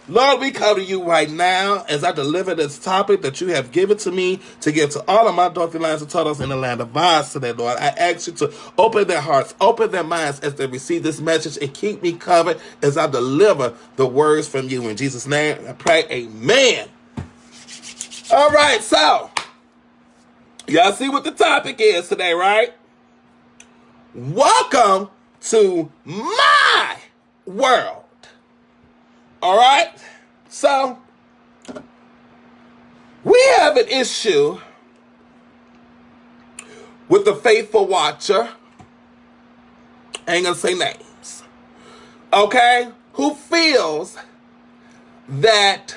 Speaker 2: Lord, we come to you right now as I deliver this topic that you have given to me to give to all of my Dorothy Lions and Turtles in the land of Oz today, Lord. I ask you to open their hearts, open their minds as they receive this message, and keep me covered as I deliver the words from you. In Jesus' name, I pray, amen. All right, so, y'all see what the topic is today, right? Welcome to my world. All right, so we have an issue with the faithful watcher, I ain't gonna say names, okay, who feels that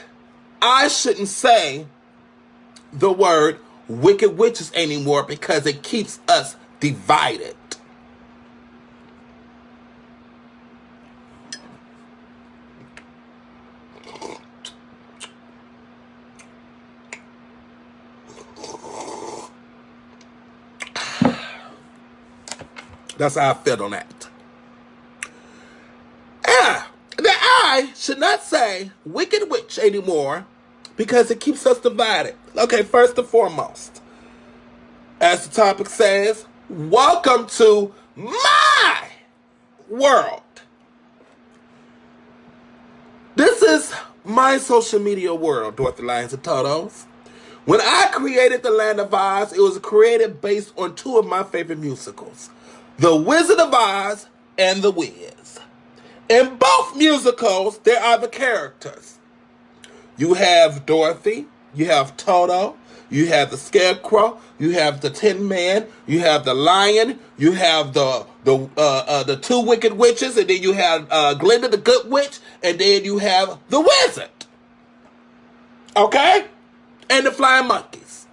Speaker 2: I shouldn't say the word wicked witches anymore because it keeps us divided. That's how I feel on that. That I should not say wicked witch anymore because it keeps us divided. Okay, first and foremost, as the topic says, welcome to my world. This is my social media world, Dorothy Lions and Totos. When I created The Land of Oz, it was created based on two of my favorite musicals, The Wizard of Oz and The Wiz. In both musicals, there are the characters. You have Dorothy, you have Toto, you have the Scarecrow, you have the Tin Man, you have the Lion, you have the two Wicked Witches, and then you have Glinda the Good Witch, and then you have the Wizard. Okay? And the Flying Monkeys.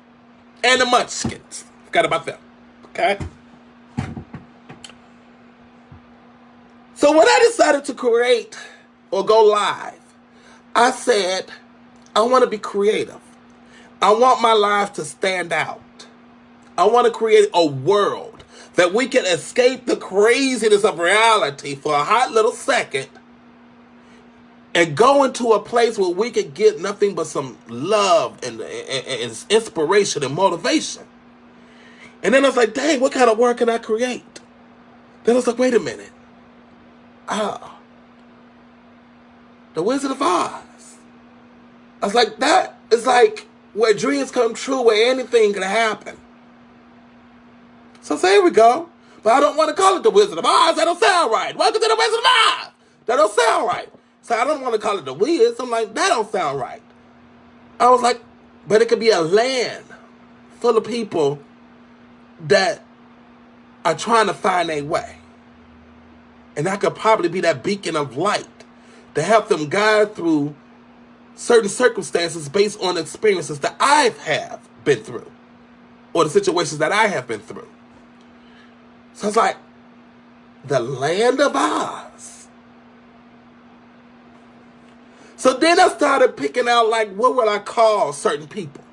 Speaker 2: And the Munchkins. Forgot about them. Okay? So when I decided to create or go live, I said, I want to be creative. I want my life to stand out. I want to create a world that we can escape the craziness of reality for a hot little second and go into a place where we can get nothing but some love and inspiration and motivation. And then I was like, dang, what kind of work can I create? Then I was like, wait a minute. The Wizard of Oz. I was like, that is like where dreams come true, where anything can happen. So here we go. But I don't want to call it the Wizard of Oz. That don't sound right. Welcome to the Wizard of Oz. That don't sound right. So I don't want to call it the Wiz. I'm like, that don't sound right. I was like, but it could be a land full of people that are trying to find their way. And I could probably be that beacon of light to help them guide through certain circumstances based on experiences that I have been through or the situations that I have been through. So it's like, the land of Oz. So then I started picking out, like, what would I call certain people?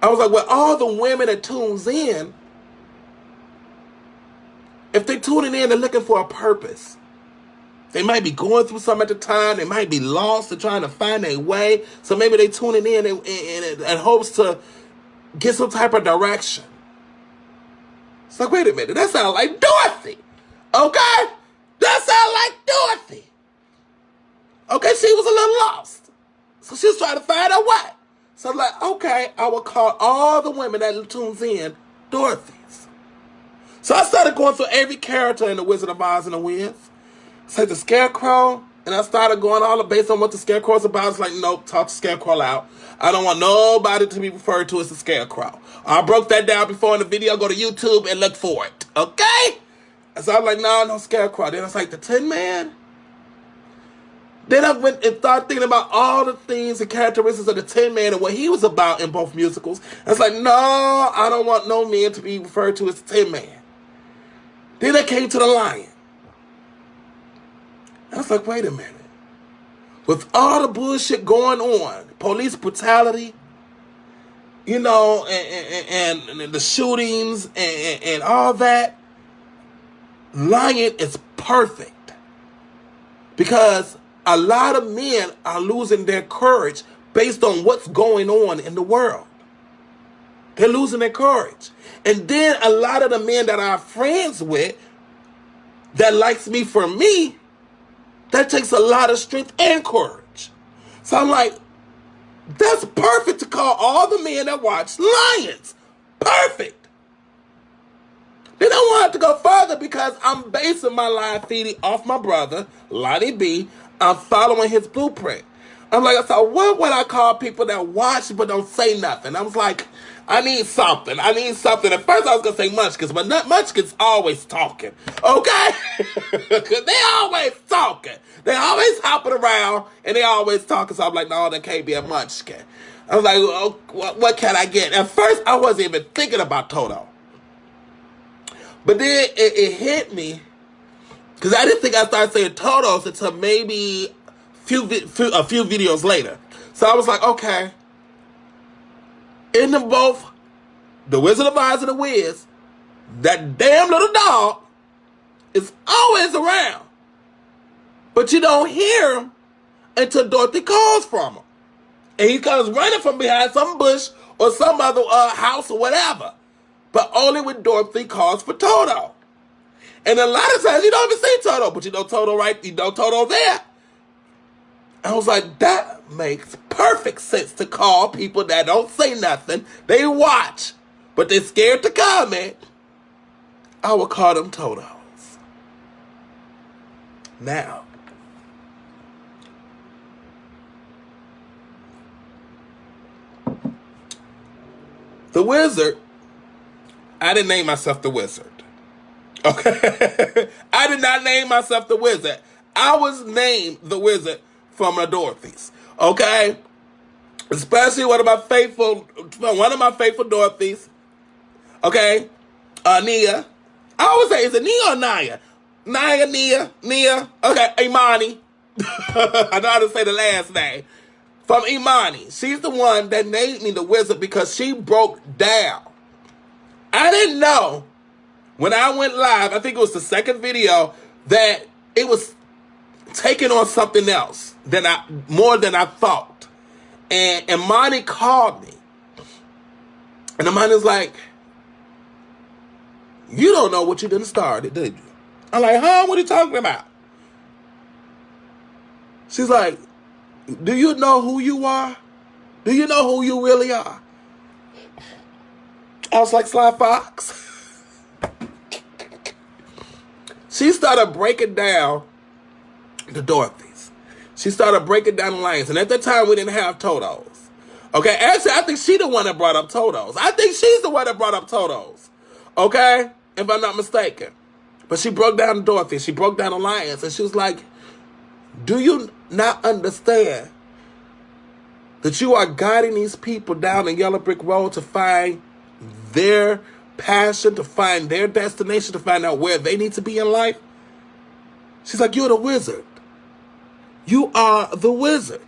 Speaker 2: I was like, well, all the women that tunes in, if they're tuning in, they're looking for a purpose. They might be going through something at the time. They might be lost and trying to find their way. So maybe they tuning in and hopes to get some type of direction. It's like, wait a minute, that sounds like Dorothy. Okay? That sounds like Dorothy. Okay, she was a little lost. So she was trying to find her way. So I'm like, okay, I will call all the women that tunes in Dorothy's. So I started going through every character in The Wizard of Oz and the Wiz. It's like the Scarecrow, and I started going all based on what the Scarecrow's about. It's like, nope, talk the Scarecrow out. I don't want nobody to be referred to as the Scarecrow. I broke that down before in the video. Go to YouTube and look for it, okay? So I was like, no Scarecrow. Then I was like, the Tin Man? Then I went and started thinking about all the things and characteristics of the Tin Man and what he was about in both musicals. I was like, no, I don't want no man to be referred to as the Tin Man. Then I came to the Lion. I was like, wait a minute. With all the bullshit going on, police brutality, you know, and the shootings and all that, Lion is perfect. Because a lot of men are losing their courage based on what's going on in the world. They're losing their courage. And then a lot of the men that I'm friends with that likes me for me, that takes a lot of strength and courage. So I'm like, that's perfect to call all the men that watch Lions. Perfect. Then I wanted to go further because I'm basing my live feeding off my brother, Lonnie B. I'm following his blueprint. I'm like, so what would I call people that watch but don't say nothing? I was like, I need something. At first I was going to say Munchkins, but Munchkins always talking. Okay? Because they always talking. They always hopping around, and they always talking. So I'm like, no, that can't be a Munchkin. I was like, oh, what can I get? At first, I wasn't even thinking about Toto. But then it hit me, because I didn't think I started saying Totos until maybe a few videos later. So I was like, okay. In them both, The Wizard of Oz and the Wiz, that damn little dog is always around. But you don't hear him until Dorothy calls from him. And he comes running from behind some bush or some other house or whatever. But only when Dorothy calls for Toto. And a lot of times you don't even see Toto, but you know Toto Toto there. I was like, that makes perfect sense to call people that don't say nothing. They watch, but they're scared to comment. I would call them Totos. Now, the Wizard, I didn't name myself the Wizard. Okay? I did not name myself the Wizard. I was named the Wizard from the Dorothys. Okay? Especially one of my faithful Dorothys. Okay? Nia. I always say, is it Nia or Naya? Nia. Okay, Imani. I know how to say the last name. From Imani. She's the one that made me the wizard because she broke down. I didn't know when I went live, I think it was the second video, that it was taking on something else more than I thought. And Imani called me. And Imani's like, you don't know what you done started, did you? I'm like, huh? What are you talking about? She's like, do you know who you are? Do you know who you really are? I was like, Sly Fox. She started breaking down the Dorothys. She started breaking down the lanes. And at that time, we didn't have Totos. Okay, actually, I think she the one that brought up Totos. I think she's the one that brought up Totos. Okay, if I'm not mistaken. But she broke down the Dorothy. She broke down the Lions. And she was like, do you not understand that you are guiding these people down the yellow brick road to find their passion, to find their destination, to find out where they need to be in life? She's like, you're the wizard. You are the wizard.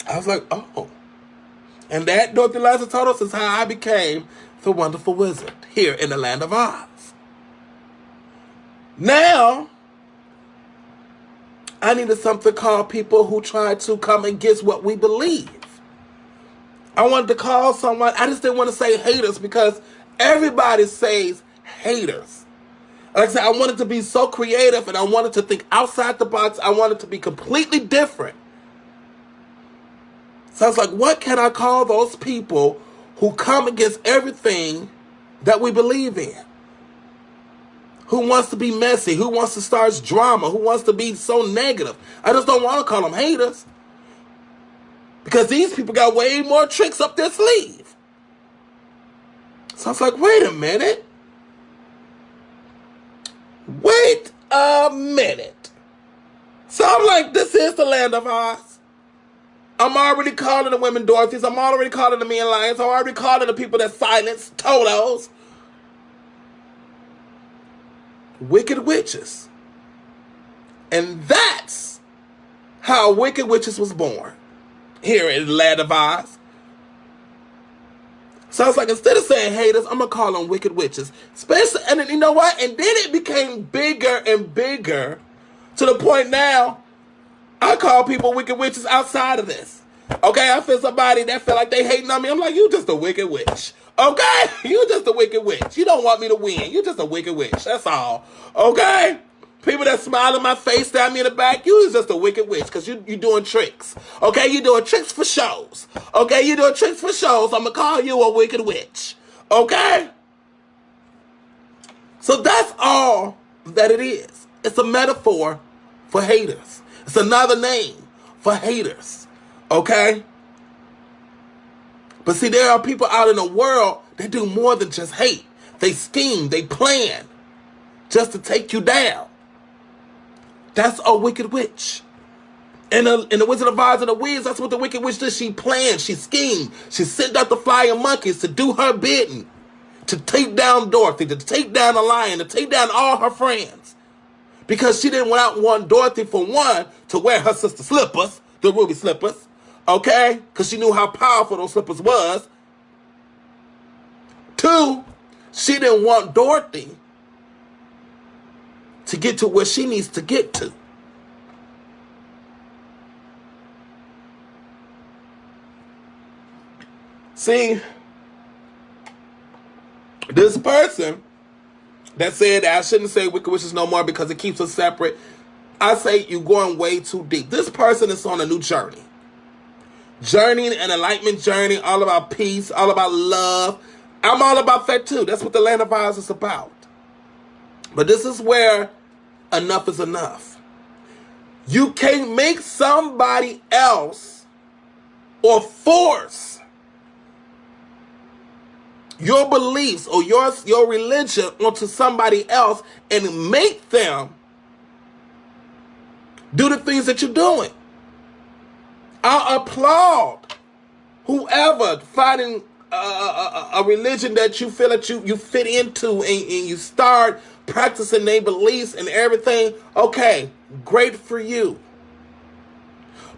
Speaker 2: I was like, oh. And that, Dorothy Liza Totos, is how I became the wonderful wizard here in the land of Oz. Now, I needed something called people who try to come against what we believe. I wanted to call someone, I just didn't want to say haters because everybody says haters. Like I said, I wanted to be so creative and I wanted to think outside the box. I wanted to be completely different. So I was like, what can I call those people who come against everything that we believe in? Who wants to be messy? Who wants to start drama? Who wants to be so negative? I just don't want to call them haters. Because these people got way more tricks up their sleeve. So I was like, wait a minute. Wait a minute. So I'm like, this is the land of Oz. I'm already calling the women Dorothys. I'm already calling the men Lions. I'm already calling the people that silence Totos wicked witches. And that's how Wicked Witches was born here in the land of Oz. So I was like, instead of saying haters, I'm going to call them wicked witches. Especially, and then, you know what? And then it became bigger and bigger to the point now I call people wicked witches outside of this. Okay, I feel somebody that feel like they hating on me. I'm like, you just a wicked witch. Okay? You just a wicked witch. You don't want me to win. You just a wicked witch. That's all. Okay? People that smile in my face, stab me in the back, you is just a wicked witch because you doing tricks. Okay? You doing tricks for shows. Okay? You doing tricks for shows. I'm going to call you a wicked witch. Okay? So that's all that it is. It's a metaphor for haters. It's another name for haters. Okay? But see, there are people out in the world that do more than just hate. They scheme, they plan just to take you down. That's a wicked witch. In the Wizard of Oz and the Wiz, that's what the wicked witch does. She planned, she schemed, she sent out the flying monkeys to do her bidding, to take down Dorothy, to take down the lion, to take down all her friends. Because she didn't want Dorothy, for one, to wear her sister's slippers, the ruby slippers. Okay? Because she knew how powerful those slippers was. Two, she didn't want Dorothy to get to where she needs to get to. See, this person that said that I shouldn't say wicked witches no more because it keeps us separate, I say you're going way too deep. This person is on a new journey. Journey, an enlightenment journey, all about peace, all about love. I'm all about that too. That's what the land of Oz is about. But this is where enough is enough. You can't make somebody else or force your beliefs or your religion onto somebody else and make them do the things that you're doing. I applaud whoever finding a religion that you feel that you fit into, and you start practicing their beliefs and everything, okay, great for you.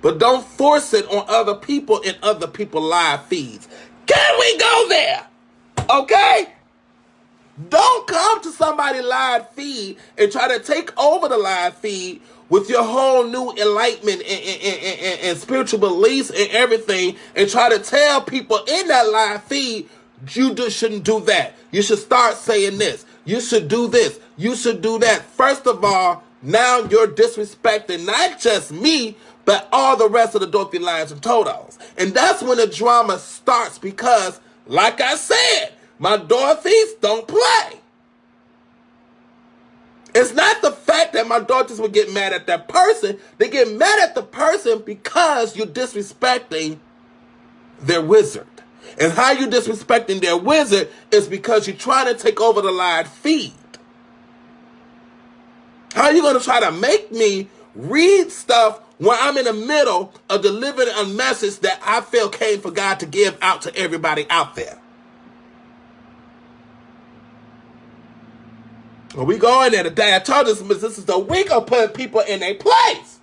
Speaker 2: But don't force it on other people in other people's live feeds. Can we go there? Okay? Don't come to somebody's live feed and try to take over the live feed with your whole new enlightenment and spiritual beliefs and everything, and try to tell people in that live feed, shouldn't do that. You should start saying this. You should do this. You should do that. First of all, now you're disrespecting not just me, but all the rest of the Dorothy Lions and Totos. And that's when the drama starts, because, like I said, my Dorothys don't play. It's not the fact that my daughters would get mad at that person. They get mad at the person because you're disrespecting their wizard. And how you disrespecting their wizard is because you're trying to take over the live feed. How are you going to try to make me read stuff when I'm in the middle of delivering a message that I feel came for God to give out to everybody out there? Well, we going there today. I told you this is the week of putting people in their place.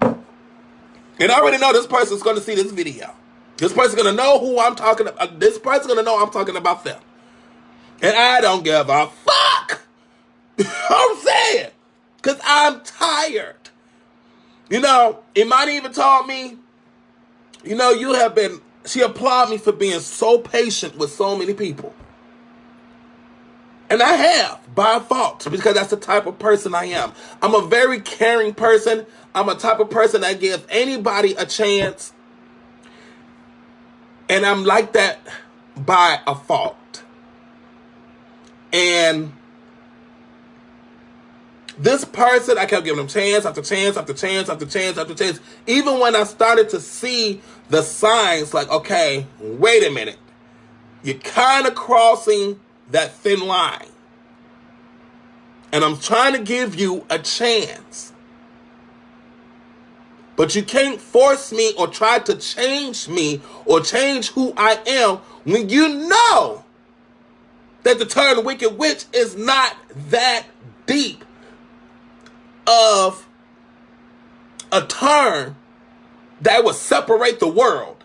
Speaker 2: And I already know this person's going to see this video. This person's going to know who I'm talking about. This person's going to know I'm talking about them. And I don't give a fuck. I'm saying. Because I'm tired. You know, Imani even told me, you know, she applauded me for being so patient with so many people. And I have, by fault, because that's the type of person I am. I'm a very caring person. I'm a type of person that gives anybody a chance. And I'm like that by a fault. And this person, I kept giving them chance after chance after chance after chance after chance. Even when I started to see the signs, like, okay, wait a minute. You're kind of crossing that thin line. And I'm trying to give you a chance. But you can't force me or try to change me or change who I am when you know that the term Wicked Witch is not that deep of a term that would separate the world.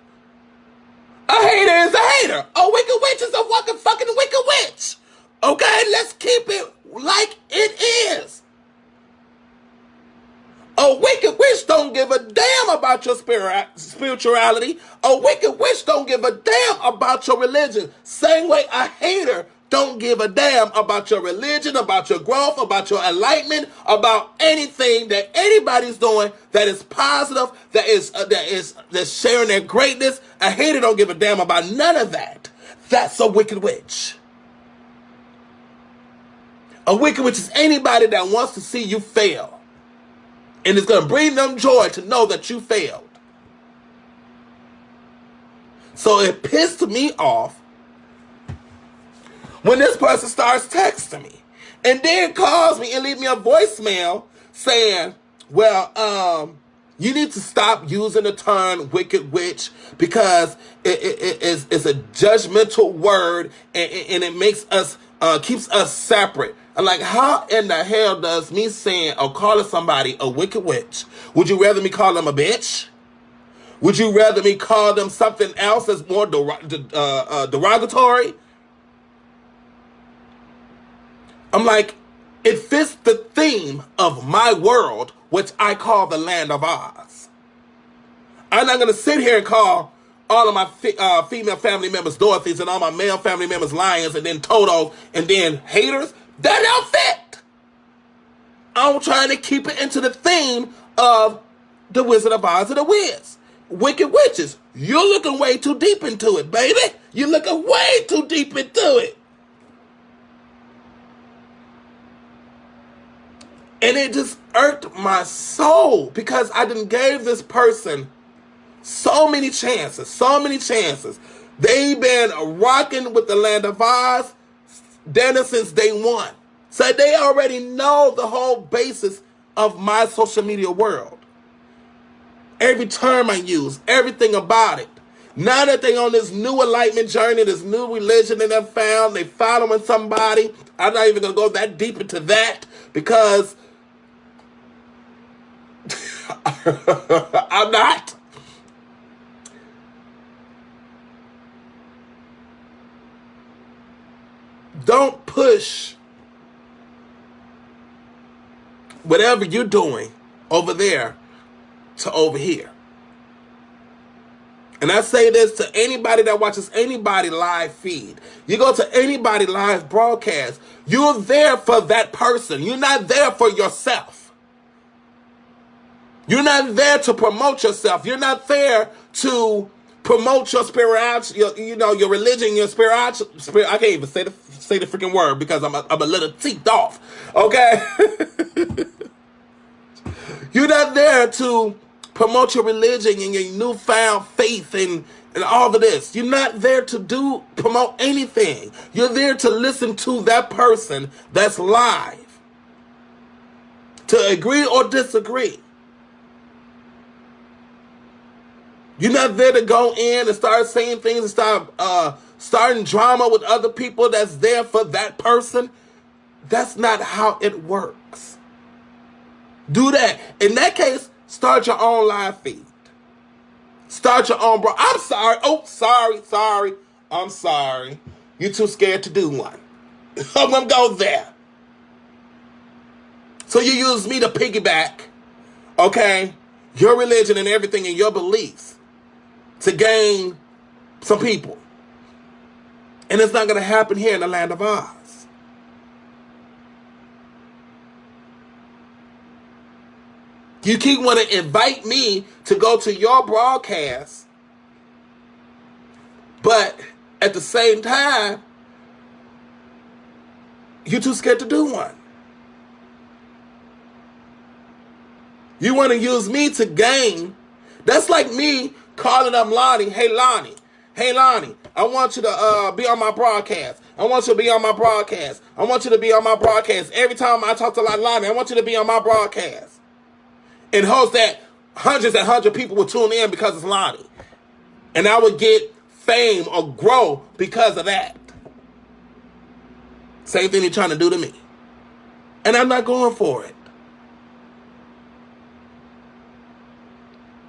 Speaker 2: A hater is a hater. A wicked witch is a fucking wicked witch. Okay, let's keep it like it is. A wicked witch don't give a damn about your spirituality. A wicked witch don't give a damn about your religion. Same way a hater don't give a damn about your religion, about your growth, about your enlightenment, about anything that anybody's doing that is positive, that's sharing their greatness. A hater don't give a damn about none of that. That's a wicked witch. A wicked witch is anybody that wants to see you fail. And it's going to bring them joy to know that you failed. So it pissed me off when this person starts texting me and then calls me and leave me a voicemail saying, well, you need to stop using the term wicked witch because it's a judgmental word and it makes us, keeps us separate. I'm like, how in the hell does me saying or calling somebody a wicked witch? Would you rather me call them a bitch? Would you rather me call them something else that's more derogatory? I'm like, it fits the theme of my world, which I call the Land of Oz. I'm not going to sit here and call all of my female family members Dorothy's and all my male family members Lions and then Totos and then haters. That don't fit. I'm trying to keep it into the theme of the Wizard of Oz and the Wiz. Wicked witches. You're looking way too deep into it, baby. You're looking way too deep into it. And it just irked my soul because I done gave this person so many chances, so many chances. They've been rocking with the Land of Oz since day one. So they already know the whole basis of my social media world. Every term I use, everything about it. Now that they on this new enlightenment journey, this new religion that they following somebody. I'm not even gonna go that deep into that because I'm not. Don't push whatever you're doing over there to over here. And I say this to anybody that watches anybody live feed. You go to anybody live broadcast, you're there for that person. You're not there for yourself. You're not there to promote yourself. You're not there to promote your spiritual, your religion, your spiritual. I can't even say the freaking word because I'm a little teethed off. Okay, you're not there to promote your religion and your newfound faith and all of this. You're not there to promote anything. You're there to listen to that person that's live, to agree or disagree. You're not there to go in and start saying things and start starting drama with other people that's there for that person. That's not how it works. Do that. In that case, start your own live feed. Start your own, bro. I'm sorry. Oh, sorry. I'm sorry. You're too scared to do one. I'm going to go there. So you use me to piggyback, okay, your religion and everything and your beliefs to gain some people. And it's not going to happen here in the land of Oz. You keep wanting to invite me to go to your broadcast, but at the same time, you're too scared to do one. You want to use me to gain. That's like me calling up Lonnie. Hey, Lonnie, I want you to be on my broadcast. I want you to be on my broadcast. I want you to be on my broadcast. Every time I talk to Lonnie, I want you to be on my broadcast. In hopes that hundreds and hundreds of people would tune in because it's Lonnie. And I would get fame or grow because of that. Same thing you're trying to do to me. And I'm not going for it.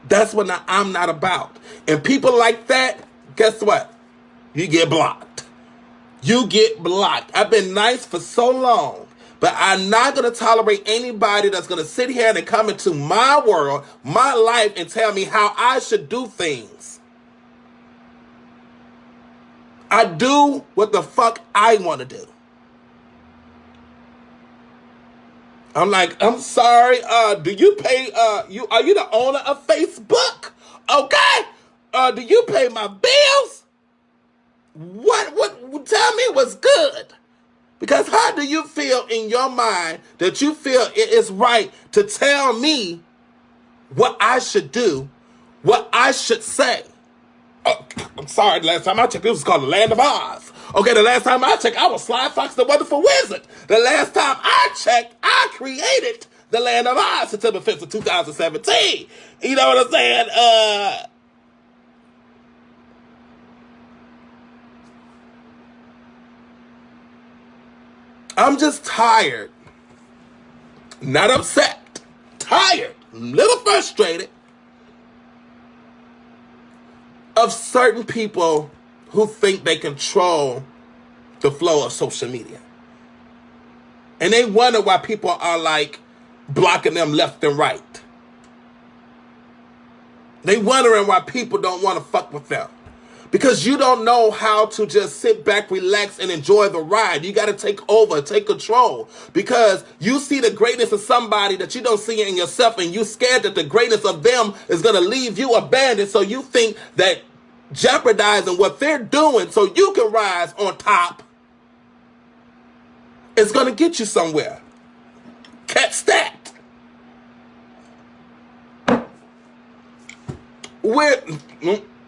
Speaker 2: That's what I'm not about. And people like that, guess what? You get blocked. You get blocked. I've been nice for so long. But I'm not going to tolerate anybody that's going to sit here and come into my world, my life, and tell me how I should do things. I do what the fuck I want to do. I'm like, I'm sorry, do you pay, are you the owner of Facebook? Okay? Do you pay my bills? What, tell me what's good. Because how do you feel in your mind that you feel it is right to tell me what I should do, what I should say? Oh, I'm sorry, the last time I checked, it was called the Land of Oz. Okay, the last time I checked, I was Sly Fox the Wonderful Wizard. The last time I checked, I created the Land of Oz, September 5th of 2017. You know what I'm saying? I'm just tired. Not upset. Tired. A little frustrated of certain people who think they control the flow of social media. And they wonder why people are like blocking them left and right. They wondering why people don't want to fuck with them. Because you don't know how to just sit back, relax, and enjoy the ride. You got to take over, take control. Because you see the greatness of somebody that you don't see in yourself, and you're scared that the greatness of them is going to leave you abandoned. So you think that jeopardizing what they're doing so you can rise on top is going to get you somewhere. Catch that.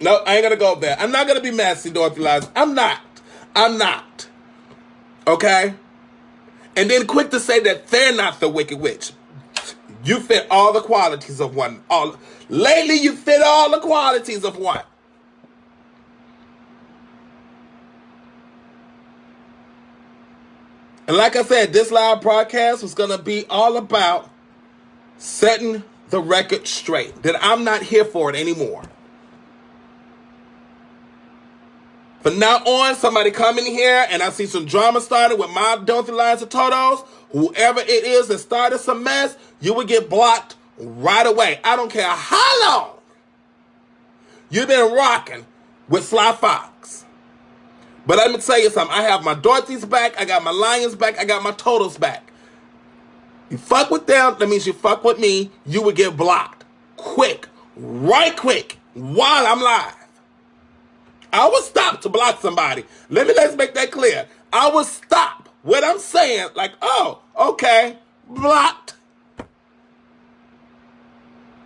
Speaker 2: No, I ain't gonna go there. I'm not gonna be messy, Dorothy Lies. I'm not. Okay? And then quick to say that they're not the Wicked Witch. You fit all the qualities of one. Lately, you fit all the qualities of one. And like I said, this live broadcast was going to be all about setting the record straight. That I'm not here for it anymore. From now on, somebody come in here and I see some drama started with my Dorothy Lines of Totos, whoever it is that started some mess, you will get blocked right away. I don't care how long you've been rocking with Sly Foxx. But let me tell you something. I have my Dorothy's back. I got my Lions back. I got my Totos back. You fuck with them, that means you fuck with me. You will get blocked. Quick. Right quick. While I'm live. I will stop to block somebody. Let's make that clear. I will stop what I'm saying. Like, oh, okay. Blocked.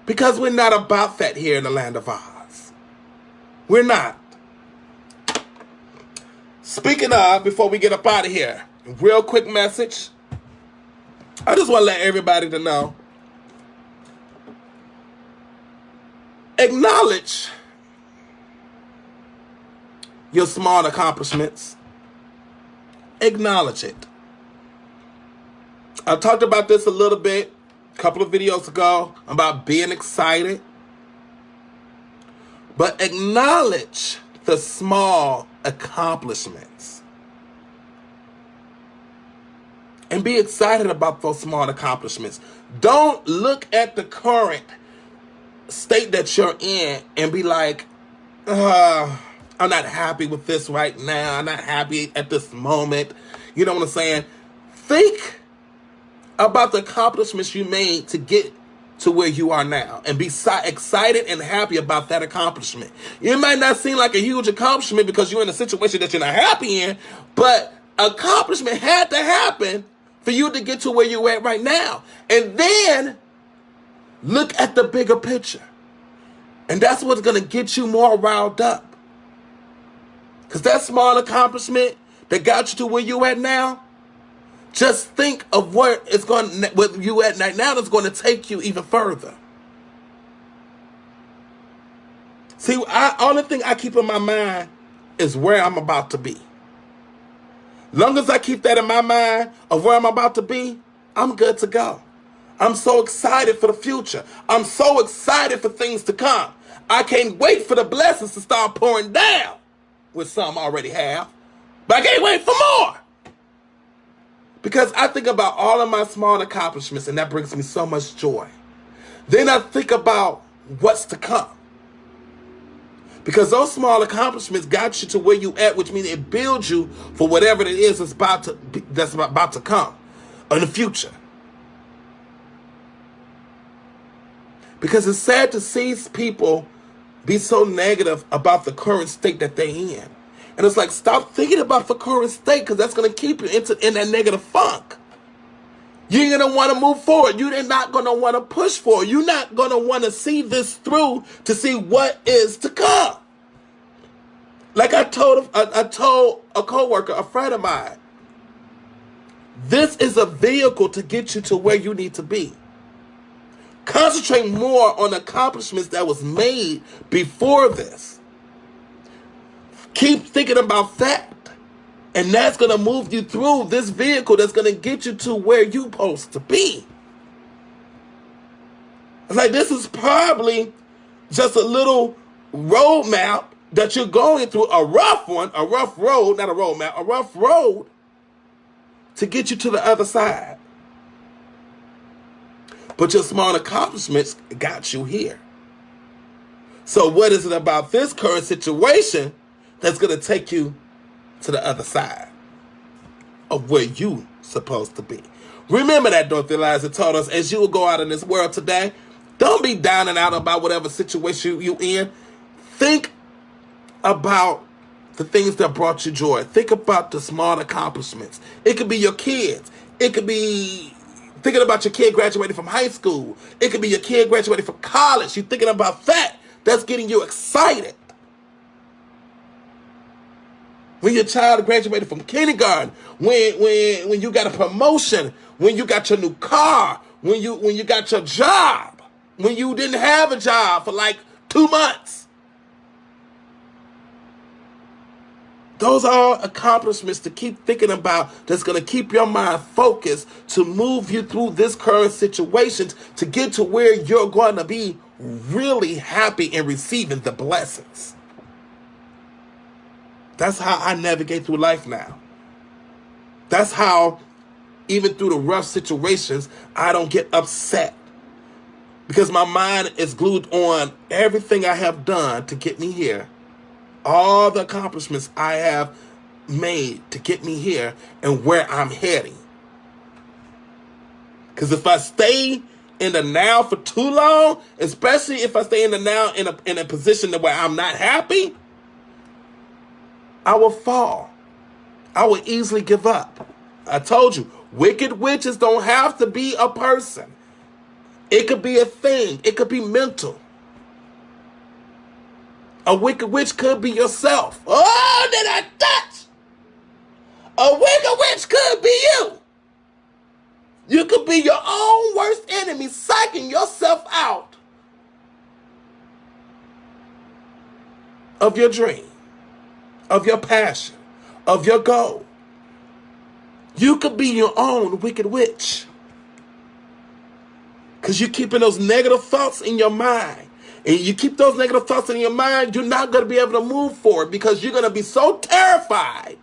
Speaker 2: Because we're not about that here in the land of Oz. We're not. Speaking of, before we get up out of here, real quick message. I just want to let everybody to know. Acknowledge your small accomplishments. Acknowledge it. I talked about this a little bit a couple of videos ago about being excited. But acknowledge the small accomplishments. And be excited about those small accomplishments. Don't look at the current state that you're in and be like, I'm not happy with this right now. I'm not happy at this moment. You know what I'm saying? Think about the accomplishments you made to get to where you are now. And be excited and happy about that accomplishment. It might not seem like a huge accomplishment because you're in a situation that you're not happy in. But accomplishment had to happen for you to get to where you're at right now. And then look at the bigger picture. And that's what's going to get you more riled up. Because that small accomplishment that got you to where you at now, just think of where you at right now that's going to take you even further. See, only thing I keep in my mind is where I'm about to be. Long as I keep that in my mind of where I'm about to be, I'm good to go. I'm so excited for the future. I'm so excited for things to come. I can't wait for the blessings to start pouring down, which some already have. But I can't wait for more. Because I think about all of my small accomplishments, and that brings me so much joy. Then I think about what's to come. Because those small accomplishments got you to where you at, which means it builds you for whatever it is that's about to come in the future. Because it's sad to see people be so negative about the current state that they're in. And it's like, stop thinking about the current state, because that's going to keep you in that negative funk. You're going to want to move forward. You're not going to want to push forward. You're not going to want to see this through to see what is to come. Like I told a coworker, a friend of mine, this is a vehicle to get you to where you need to be. Concentrate more on accomplishments that was made before this. Keep thinking about that. And that's going to move you through this vehicle that's going to get you to where you're supposed to be. It's like this is probably just a little roadmap that you're going through, a rough one, a rough road, not a roadmap, a rough road to get you to the other side. But your small accomplishments got you here. So what is it about this current situation that's going to take you to the other side of where you supposed to be? Remember that, Dorothy Liza told us, as you will go out in this world today, don't be down and out about whatever situation you in. Think about the things that brought you joy. Think about the small accomplishments. It could be your kids. It could be thinking about your kid graduating from high school. It could be your kid graduating from college. You're thinking about that. That's getting you excited. When your child graduated from kindergarten, when you got a promotion, when you got your new car, when you got your job, when you didn't have a job for like 2 months. Those are accomplishments to keep thinking about that's going to keep your mind focused to move you through this current situation to get to where you're going to be really happy and receiving the blessings. That's how I navigate through life now. That's how, even through the rough situations, I don't get upset. Because my mind is glued on everything I have done to get me here. All the accomplishments I have made to get me here and where I'm heading. Because if I stay in the now for too long, especially if I stay in the now in a position where I'm not happy, I will fall. I will easily give up. I told you, wicked witches don't have to be a person. It could be a thing. It could be mental. A wicked witch could be yourself. Oh, did I touch? A wicked witch could be you. You could be your own worst enemy, psyching yourself out of your dream, of your passion, of your goal. You could be your own wicked witch. Because you're keeping those negative thoughts in your mind. And you keep those negative thoughts in your mind, you're not going to be able to move forward because you're going to be so terrified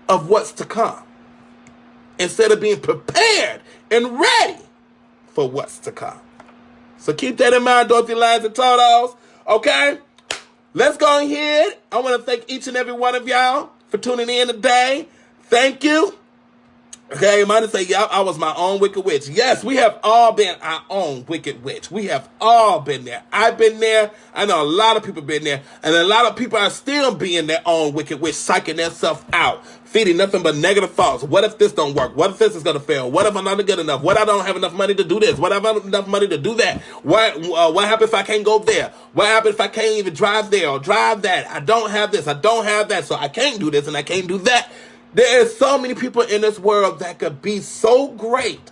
Speaker 2: of what's to come instead of being prepared and ready for what's to come. So keep that in mind, Dorothy Lions and Totos. Okay? Let's go ahead. I want to thank each and every one of y'all for tuning in today. Thank you. Okay, you might say, yeah, I was my own wicked witch. Yes, we have all been our own wicked witch. We have all been there. I've been there. I know a lot of people been there. And a lot of people are still being their own wicked witch, psyching themselves out, feeding nothing but negative thoughts. What if this don't work? What if this is going to fail? What if I'm not good enough? What if I don't have enough money to do this? What if I don't have enough money to do that? What happens if I can't go there? What happens if I can't even drive there or drive that? I don't have this. I don't have that. So I can't do this and I can't do that. There are so many people in this world that could be so great,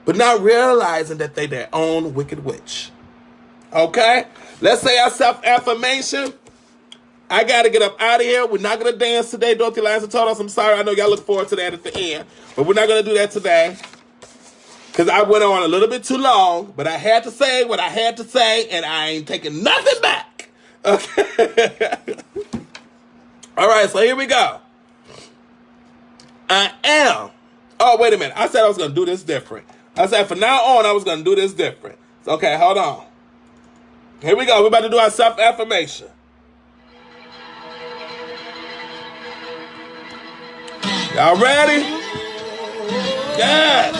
Speaker 2: but not realizing that they're their own wicked witch. Okay? Let's say our self-affirmation. I got to get up out of here. We're not going to dance today, Dorothy Lions and Totos. I'm sorry. I know y'all look forward to that at the end, but we're not going to do that today because I went on a little bit too long, but I had to say what I had to say, and I ain't taking nothing back. Okay? All right, so here we go. I am. Oh, wait a minute. I said I was going to do this different. I said from now on, I was going to do this different. So, okay, hold on. Here we go. We're about to do our self-affirmation. Y'all ready? Yes.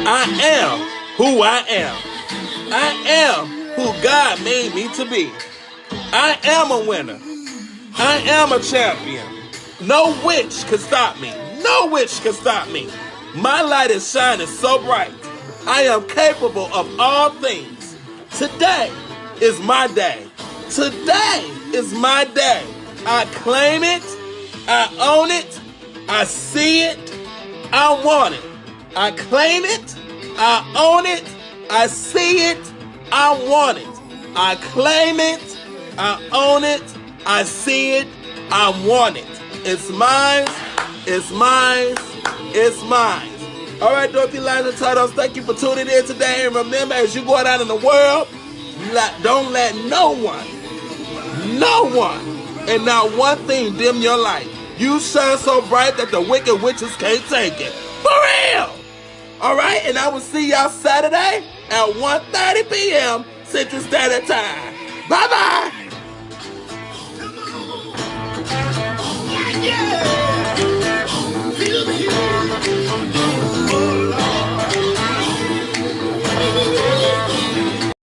Speaker 2: I am who I am. I am who God made me to be. I am a winner. I am a champion. No witch can stop me. No witch can stop me. My light is shining so bright. I am capable of all things. Today is my day. Today is my day. I claim it. I own it. I see it. I want it. I claim it. I own it. I see it. I want it. I claim it. I own it. I see it. I want it. It's mine. It's mine. It's mine. All right, Dorothy Lions and Totos, thank you for tuning in today. And remember, as you go out in the world, don't let no one, and not one thing dim your light. You shine so bright that the wicked witches can't take it. For real. All right, and I will see y'all Saturday at 1:30 p.m. Central Standard Time. Bye-bye.